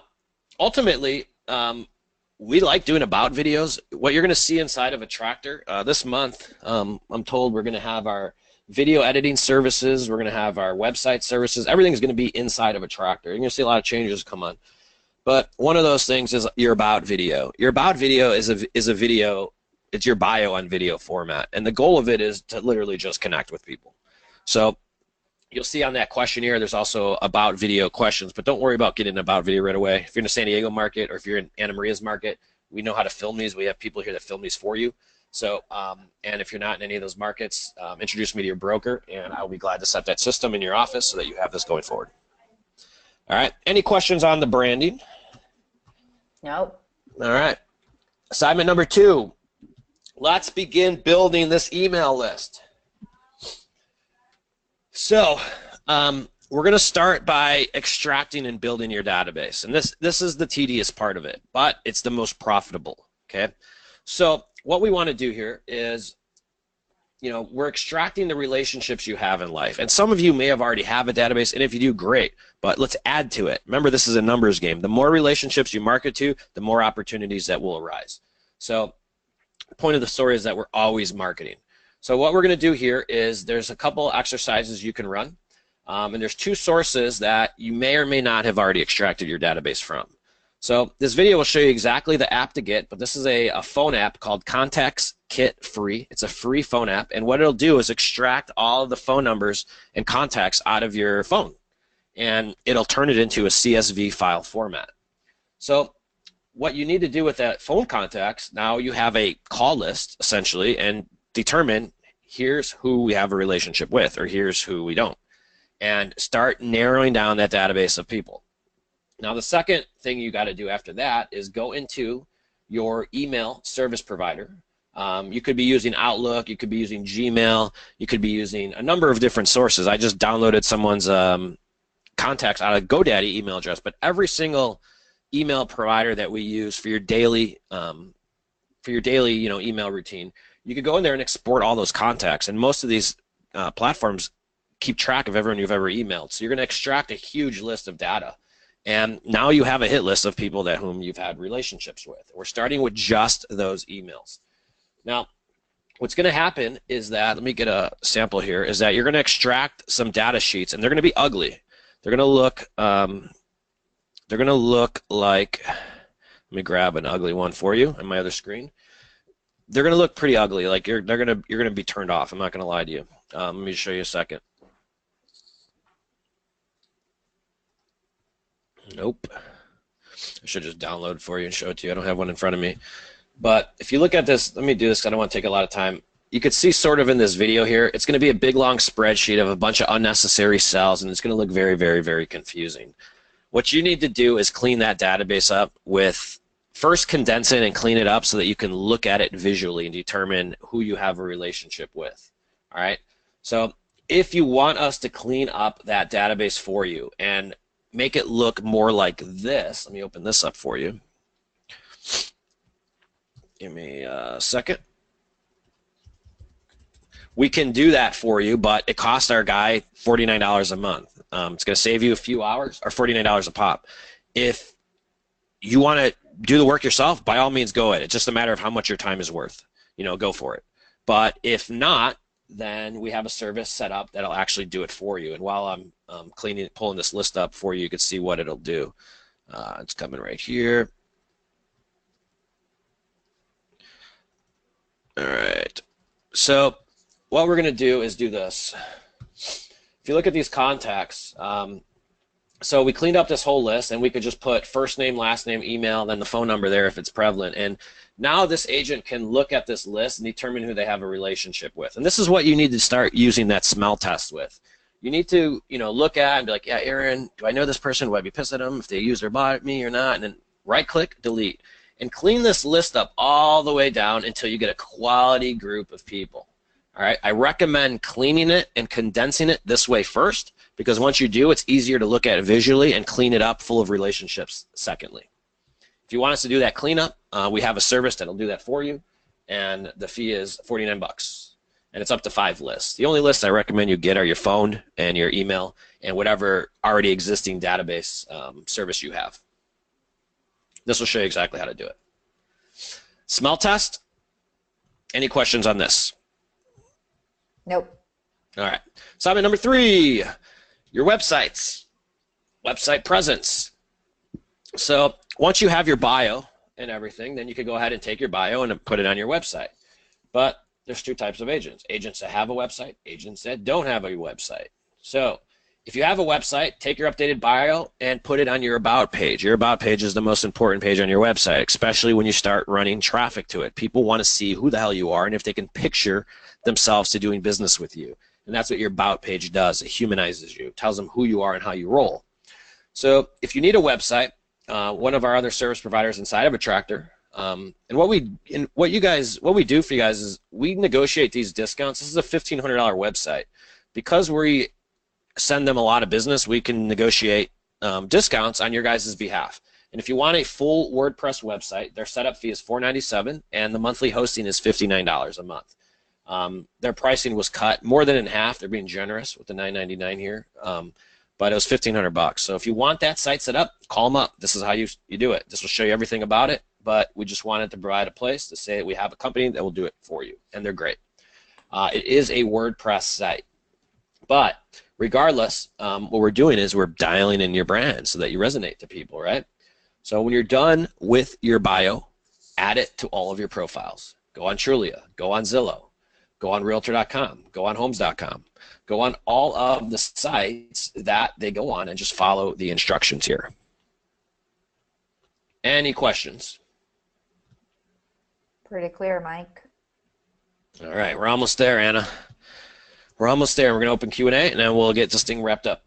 ultimately, we like doing about videos. What you're going to see inside of Attracktor this month, I'm told we're going to have our video editing services, we're going to have our website services. Everything's going to be inside of Attracktor. You're going to see a lot of changes come on. But one of those things is your about video. Your about video is a video. It's your bio on video format, and the goal of it is to literally just connect with people. So you'll see on that questionnaire there's also about video questions, but don't worry about getting an about video right away. If you're in the San Diego market or if you're in Anna Maria's market, we know how to film these. We have people here that film these for you. So, and if you're not in any of those markets, introduce me to your broker, and I'll be glad to set that system in your office so that you have this going forward. All right. Any questions on the branding? Nope. All right. Assignment number 2. Let's begin building this email list. So we're going to start by extracting and building your database. And this is the tedious part of it, but it's the most profitable. Okay. So what we want to do here is, we're extracting the relationships you have in life. And some of you may have already have a database, and if you do, great. But let's add to it. Remember, this is a numbers game. The more relationships you market to, the more opportunities that will arise. So the point of the story is that we're always marketing. So what we're going to do here is there's a couple exercises you can run. And there's 2 sources that you may or may not have already extracted your database from. So this video will show you exactly the app to get, but this is a phone app called Contacts Kit Free. It's a free phone app, and what it'll do is extract all of the phone numbers and contacts out of your phone, and it'll turn it into a CSV file format. So what you need to do with that phone contacts, now you have a call list, essentially, and determine here's who we have a relationship with, or here's who we don't, and start narrowing down that database of people. Now, the second thing you got to do after that is go into your email service provider. You could be using Outlook, you could be using Gmail, you could be using a number of different sources. I just downloaded someone's contacts out of GoDaddy email address, but every single email provider that we use for your daily email routine, you could go in there and export all those contacts. And most of these platforms keep track of everyone you've ever emailed. So you're going to extract a huge list of data. And now you have a hit list of people whom you've had relationships with. We're starting with just those emails. Now, what's going to happen is that, let me get a sample here, is that you're going to extract some data sheets, and they're going to be ugly. They're going to look like, let me grab an ugly one for you on my other screen. They're going to look pretty ugly. Like you're going to be turned off. I'm not going to lie to you. Let me show you a second. Nope. I should just download it for you and show it to you. I don't have one in front of me. But if you look at this, let me do this because I don't want to take a lot of time. You could see sort of in this video here, it's going to be a big long spreadsheet of a bunch of unnecessary cells, and it's going to look very, very, very confusing. What you need to do is clean that database up with, first condense it and clean it up so that you can look at it visually and determine who you have a relationship with. All right? So if you want us to clean up that database for you and make it look more like this, let me open this up for you. Give me a second. We can do that for you, but it costs our guy $49 a month. It's going to save you a few hours, or $49 a pop. If you want to do the work yourself, by all means go ahead. It's just a matter of how much your time is worth. Go for it. But if not, then we have a service set up that'll actually do it for you. And while I'm pulling this list up for you, you can see what it'll do. It's coming right here. All right. So what we're going to do is do this. If you look at these contacts, so we cleaned up this whole list, and we could just put first name, last name, email, then the phone number there if it's prevalent. And now this agent can look at this list and determine who they have a relationship with. And this is what you need to start using that smell test with. You need to, look at and be like, yeah, Aaron, do I know this person? Would I be pissed at them if they use or bought me or not? And then right-click, delete. And clean this list up all the way down until you get a quality group of people. All right, I recommend cleaning it and condensing it this way first, because once you do, it's easier to look at it visually and clean it up full of relationships secondly. If you want us to do that cleanup, we have a service that'll do that for you, and the fee is 49 bucks. And it's up to 5 lists. The only lists I recommend you get are your phone and your email and whatever already existing database service you have. This will show you exactly how to do it. Smell test. Any questions on this? Nope. All right. Assignment number 3, your websites, website presence. So once you have your bio and everything, then you can go ahead and take your bio and put it on your website. But there's 2 types of agents: agents that have a website, agents that don't have a website. So if you have a website, take your updated bio and put it on your About page. Your About page is the most important page on your website, especially when you start running traffic to it. People want to see who the hell you are and if they can picture themselves to doing business with you. And that's what your About page does. It humanizes you, tells them who you are and how you roll. So if you need a website, one of our other service providers inside of Attracktor, and what we do for you guys is we negotiate these discounts. This is a $1,500 website. Because we send them a lot of business, we can negotiate discounts on your guys' behalf. And if you want a full WordPress website, their setup fee is $497, and the monthly hosting is $59 a month. Their pricing was cut more than in half. They're being generous with the $999 here, but it was $1,500. So if you want that site set up, call them up. This is how you do it. This will show you everything about it, but we just wanted to provide a place to say that we have a company that will do it for you, and they're great. It is a WordPress site. But regardless, what we're doing is we're dialing in your brand so that you resonate to people, right? So when you're done with your bio, add it to all of your profiles. Go on Trulia, go on Zillow, go on Realtor.com, go on Homes.com, go on all of the sites that they go on and just follow the instructions here. Any questions? Pretty clear, Mike. All right, we're almost there, Anna. We're almost there. We're going to open Q&A, and then we'll get this thing wrapped up.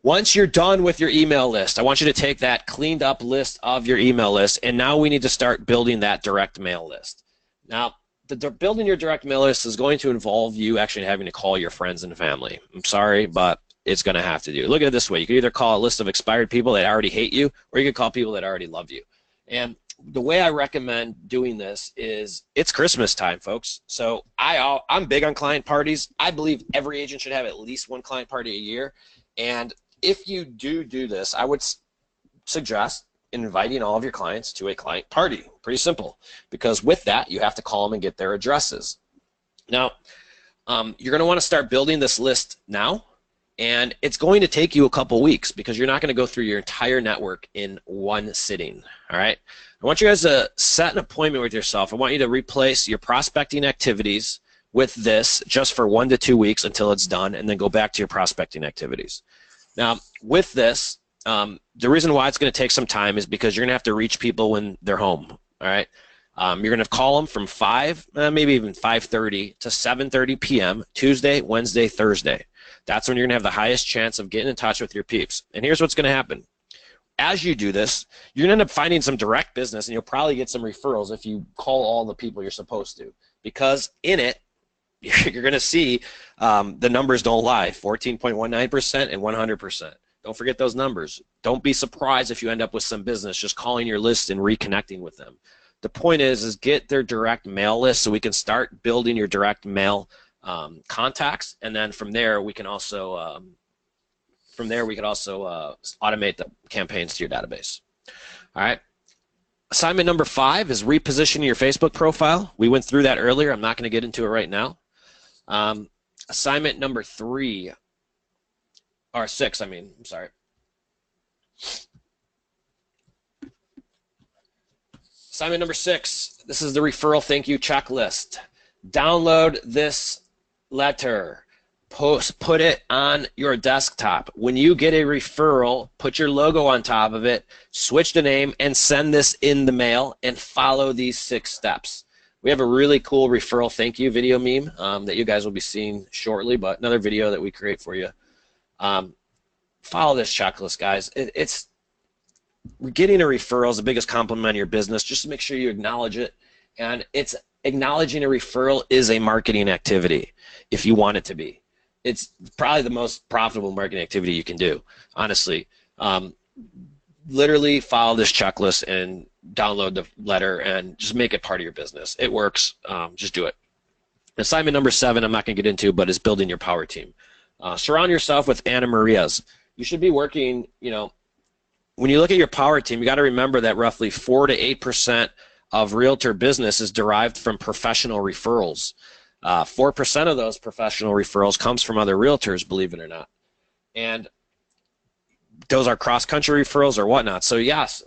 Once you're done with your email list, I want you to take that cleaned up list of your email list, and now we need to start building that direct mail list. Now, building your direct mail list is going to involve you actually having to call your friends and family. I'm sorry, but it's going to have to do. Look at it this way. You can either call a list of expired people that already hate you, or you can call people that already love you. And the way I recommend doing this is it's Christmas time, folks. So I'm big on client parties. I believe every agent should have at least 1 client party a year. And if you do this, I would suggest inviting all of your clients to a client party. Pretty simple, because with that, you have to call them and get their addresses. Now, you're going to want to start building this list now, and it's going to take you a couple weeks because you're not going to go through your entire network in one sitting, all right? I want you guys to set an appointment with yourself. I want you to replace your prospecting activities with this just for 1 to 2 weeks until it's done, and then go back to your prospecting activities. Now, with this, the reason why it's going to take some time is because you're going to have to reach people when they're home, all right? You're going to call them from 5, maybe even 5:30 to 7:30 p.m., Tuesday, Wednesday, Thursday. That's when you're going to have the highest chance of getting in touch with your peeps. And here's what's going to happen. As you do this, you're going to end up finding some direct business, and you'll probably get some referrals if you call all the people you're supposed to. Because in it, you're going to see the numbers don't lie, 14.19% and 100%. Don't forget those numbers. Don't be surprised if you end up with some business just calling your list and reconnecting with them. The point is get their direct mail list so we can start building your direct mail contacts, and then from there we can also automate the campaigns to your database. All right. Assignment number 5 is repositioning your Facebook profile. We went through that earlier. I'm not going to get into it right now. Assignment number 3, or 6, I mean, I'm sorry. Assignment number 6, this is the referral thank you checklist. Download this letter. Put it on your desktop. When you get a referral, put your logo on top of it, switch the name, and send this in the mail, and follow these 6 steps. We have a really cool referral thank you video meme that you guys will be seeing shortly, but another video that we create for you. Follow this checklist, guys. Getting a referral is the biggest compliment in your business. Just make sure you acknowledge it, and acknowledging a referral is a marketing activity if you want it to be. It's probably the most profitable marketing activity you can do, honestly. literally follow this checklist and download the letter and just make it part of your business. It works. Just do it. Assignment number 7, I'm not going to get into, but is building your power team. Surround yourself with Anna Marias. You should be working, when you look at your power team, you got to remember that roughly 4 to 8% of realtor business is derived from professional referrals. 4% of those professional referrals comes from other realtors, believe it or not. And those are cross-country referrals or whatnot. So yes,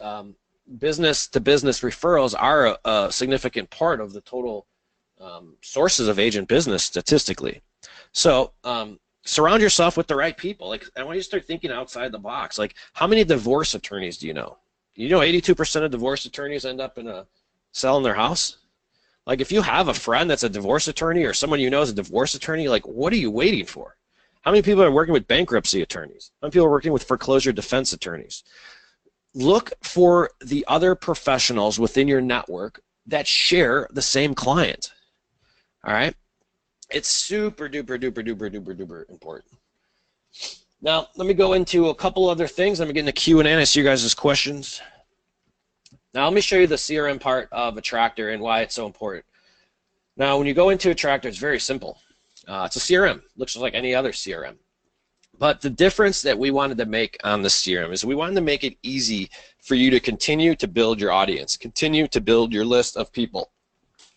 business-to-business referrals are a significant part of the total sources of agent business statistically. So surround yourself with the right people. Like, I want you to start thinking outside the box. Like, how many divorce attorneys do you know? You know 82% of divorce attorneys end up selling their house? Like, if you have a friend that's a divorce attorney or someone you know is a divorce attorney, like, what are you waiting for? How many people are working with bankruptcy attorneys? How many people are working with foreclosure defense attorneys? Look for the other professionals within your network that share the same client. All right? It's super duper duper duper duper duper important. Now, let me go into a couple other things. Let me get into Q&A and I see you guys' questions. Now, let me show you the CRM part of Attracktor and why it's so important. Now, when you go into Attracktor, it's very simple. It's a CRM. Looks like any other CRM. But the difference that we wanted to make on the CRM is we wanted to make it easy for you to continue to build your audience, continue to build your list of people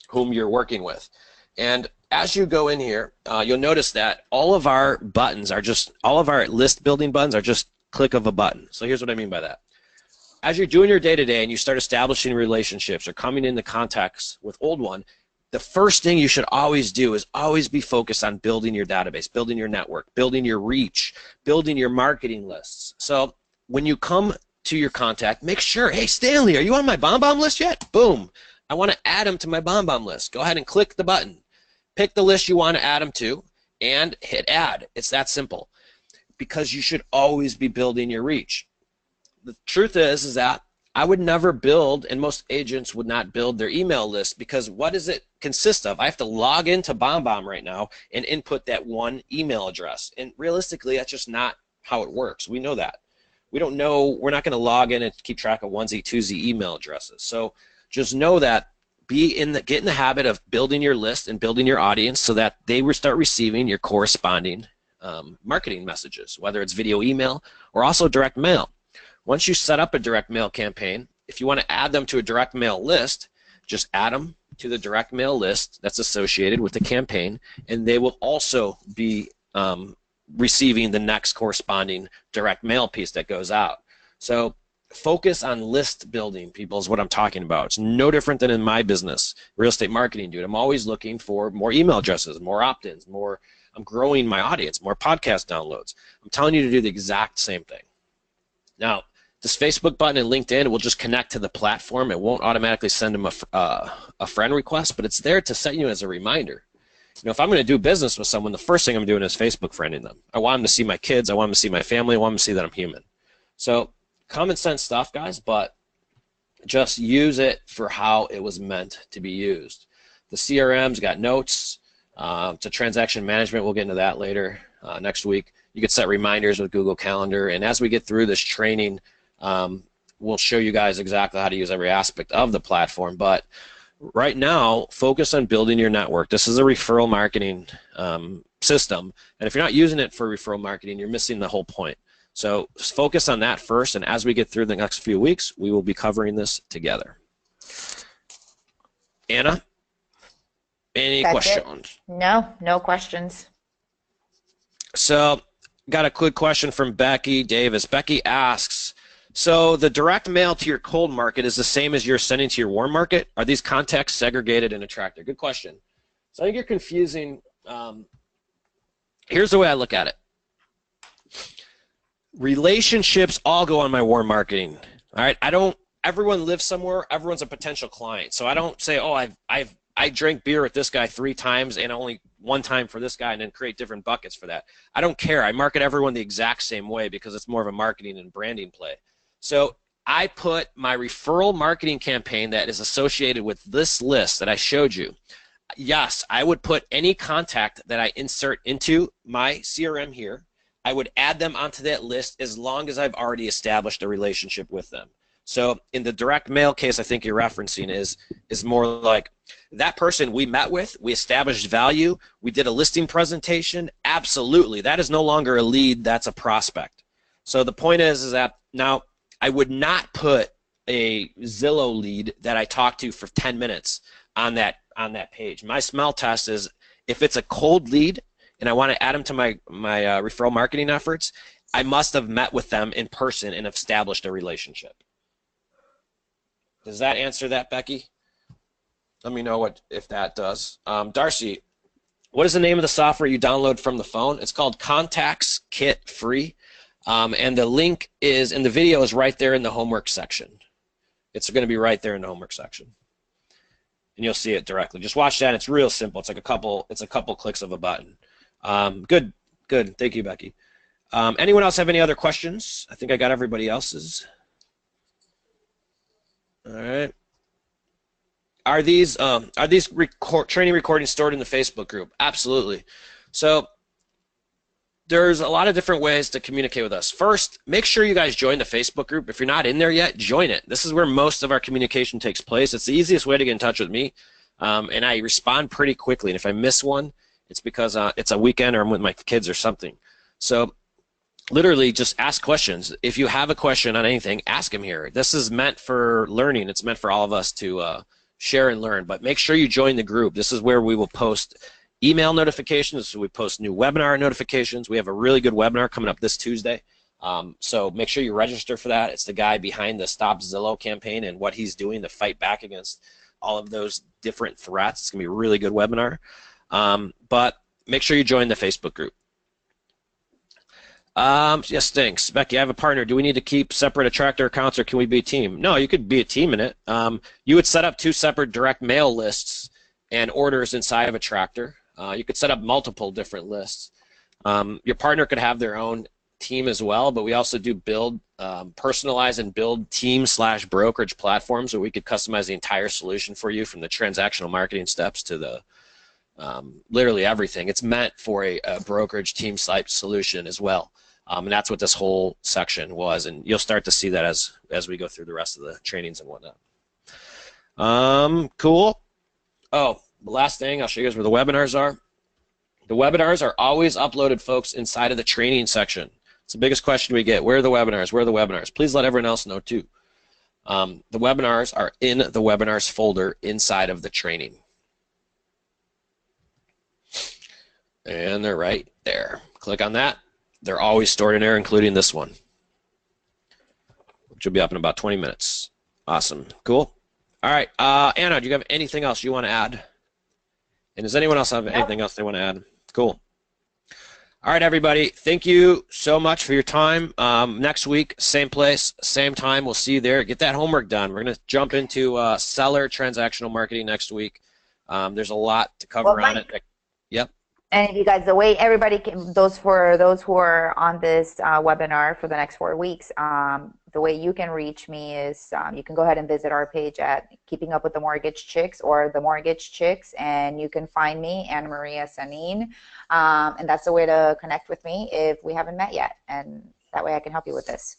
whom you're working with. And as you go in here, you'll notice that all of our buttons are just, all of our list building buttons are just click of a button. So here's what I mean by that. As you're doing your day-to-day and you start establishing relationships or coming into contacts with old one, the first thing you should always do is always be focused on building your database, building your network, building your reach, building your marketing lists. So when you come to your contact, make sure, hey, Stanley, are you on my BombBomb list yet? Boom. I want to add them to my BombBomb list. Go ahead and click the button. Pick the list you want to add them to and hit add. It's that simple because you should always be building your reach. The truth is that I would never build, and most agents would not build their email list because what does it consist of? I have to log into BombBomb right now and input that one email address. And realistically, that's just not how it works. We know that. We don't know, we're not going to log in and keep track of onesie, twosie email addresses. So just know that get in the habit of building your list and building your audience so that they will start receiving your corresponding marketing messages, whether it's video email or also direct mail. Once you set up a direct mail campaign, if you want to add them to a direct mail list, just add them to the direct mail list that's associated with the campaign, and they will also be receiving the next corresponding direct mail piece that goes out. So focus on list building, people, is what I'm talking about. It's no different than in my business, real estate marketing, dude. I'm always looking for more email addresses, more opt-ins, I'm growing my audience, more podcast downloads. I'm telling you to do the exact same thing. Now, this Facebook button and LinkedIn will just connect to the platform. It won't automatically send them a friend request, but it's there to set you as a reminder. If I'm going to do business with someone, the first thing I'm doing is Facebook friending them. I want them to see my kids. I want them to see my family. I want them to see that I'm human. So common sense stuff, guys, but just use it for how it was meant to be used. The CRM's got notes. To transaction management, we'll get into that later next week. You could set reminders with Google Calendar, and as we get through this training, we'll show you guys exactly how to use every aspect of the platform. But right now, focus on building your network. This is a referral marketing system, and if you're not using it for referral marketing, you're missing the whole point. So just focus on that first, and as we get through the next few weeks, we will be covering this together. Anna, any questions? No questions. So got a quick question from Becky Davis. Becky asks, so the direct mail to your cold market is the same as you're sending to your warm market? Are these contacts segregated in Attracktor? Good question. So I think you're confusing. Here's the way I look at it. Relationships all go on my warm marketing. All right, everyone lives somewhere, everyone's a potential client. So I don't say, oh, I drank beer with this guy 3 times and only 1 time for this guy and then create different buckets for that. I don't care. I market everyone the exact same way because it's more of a marketing and branding play. So I put my referral marketing campaign that is associated with this list that I showed you. Yes, I would put any contact that I insert into my CRM here I would add them onto that list as long as I've already established a relationship with them. So in the direct mail case I think you're referencing is more like that person we met with, we established value, we did a listing presentation, absolutely. That is no longer a lead, that's a prospect. So the point is that now I would not put a Zillow lead that I talked to for 10 minutes on that page. My smell test is if it's a cold lead and I want to add them to my referral marketing efforts, I must have met with them in person and established a relationship. Does that answer that, Becky? Let me know if that does. Darcy, what is the name of the software you download from the phone? It's called Contacts Kit Free, and the link is, and the video is right there in the homework section. It's going to be right there in the homework section, and you'll see it directly. Just watch that. It's real simple. It's like a couple clicks of a button. Good. Thank you, Becky. Anyone else have any other questions? I think I got everybody else's. All right. Are these training recordings stored in the Facebook group? Absolutely. So there's a lot of different ways to communicate with us. First, make sure you guys join the Facebook group. If you're not in there yet, join it. This is where most of our communication takes place. It's the easiest way to get in touch with me, and I respond pretty quickly. And if I miss one, it's because it's a weekend or I'm with my kids or something. So literally just ask questions. If you have a question on anything, ask them here. This is meant for learning. It's meant for all of us to share and learn, but make sure you join the group. This is where we will post email notifications. So we post new webinar notifications. We have a really good webinar coming up this Tuesday. So make sure you register for that. It's the guy behind the Stop Zillow campaign and what he's doing to fight back against all of those different threats. It's going to be a really good webinar. But make sure you join the Facebook group. Yes, thanks. Becky, I have a partner. Do we need to keep separate Attracktor accounts or can we be a team? No, you could be a team in it. You would set up 2 separate direct mail lists and orders inside of Attracktor. You could set up multiple different lists. Your partner could have their own team as well, but we also do personalize and build team/brokerage platforms where we could customize the entire solution for you from the transactional marketing steps to the literally everything. It's meant for a brokerage team solution as well. And that's what this whole section was, and you'll start to see that as we go through the rest of the trainings and whatnot. Cool. Oh, the last thing, I'll show you guys where the webinars are. The webinars are always uploaded, folks, inside of the training section. It's the biggest question we get. Where are the webinars? Where are the webinars? Please let everyone else know too. The webinars are in the webinars folder inside of the training. And they're right there. Click on that. They're always stored in there, including this one, which will be up in about 20 minutes. Awesome. Cool. All right. Anna, do you have anything else you want to add? And does anyone else have anything else they want to add? Cool. All right, everybody. Thank you so much for your time. Next week, same place, same time. We'll see you there. Get that homework done. We're going to jump into seller transactional marketing next week. There's a lot to cover on it. Yep. And if you guys, the way everybody can, those who are on this webinar for the next 4 weeks, the way you can reach me is you can go ahead and visit our page at Keeping Up with the Mortgage Chicks or The Mortgage Chicks, and you can find me, Anna Maria Sanin, and that's the way to connect with me if we haven't met yet, and that way I can help you with this.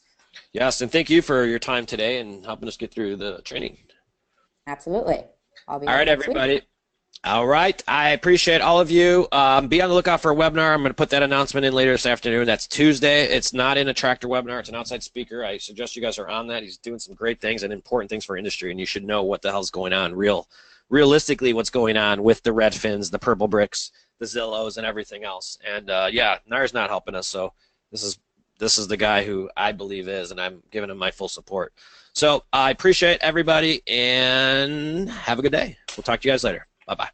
Yes, and thank you for your time today and helping us get through the training. Absolutely. All right, everybody. All right, I appreciate all of you. Be on the lookout for a webinar. I'm going to put that announcement in later this afternoon. That's Tuesday. It's not an Attracktor webinar. It's an outside speaker. I suggest you guys are on that. He's doing some great things and important things for industry, and you should know what the hell's going on, realistically what's going on with the Redfins, the Purple Bricks, the Zillows, and everything else. And yeah, NAR's not helping us, so this is the guy who I believe is, and I'm giving him my full support. So I appreciate everybody, and have a good day. We'll talk to you guys later. Bye-bye.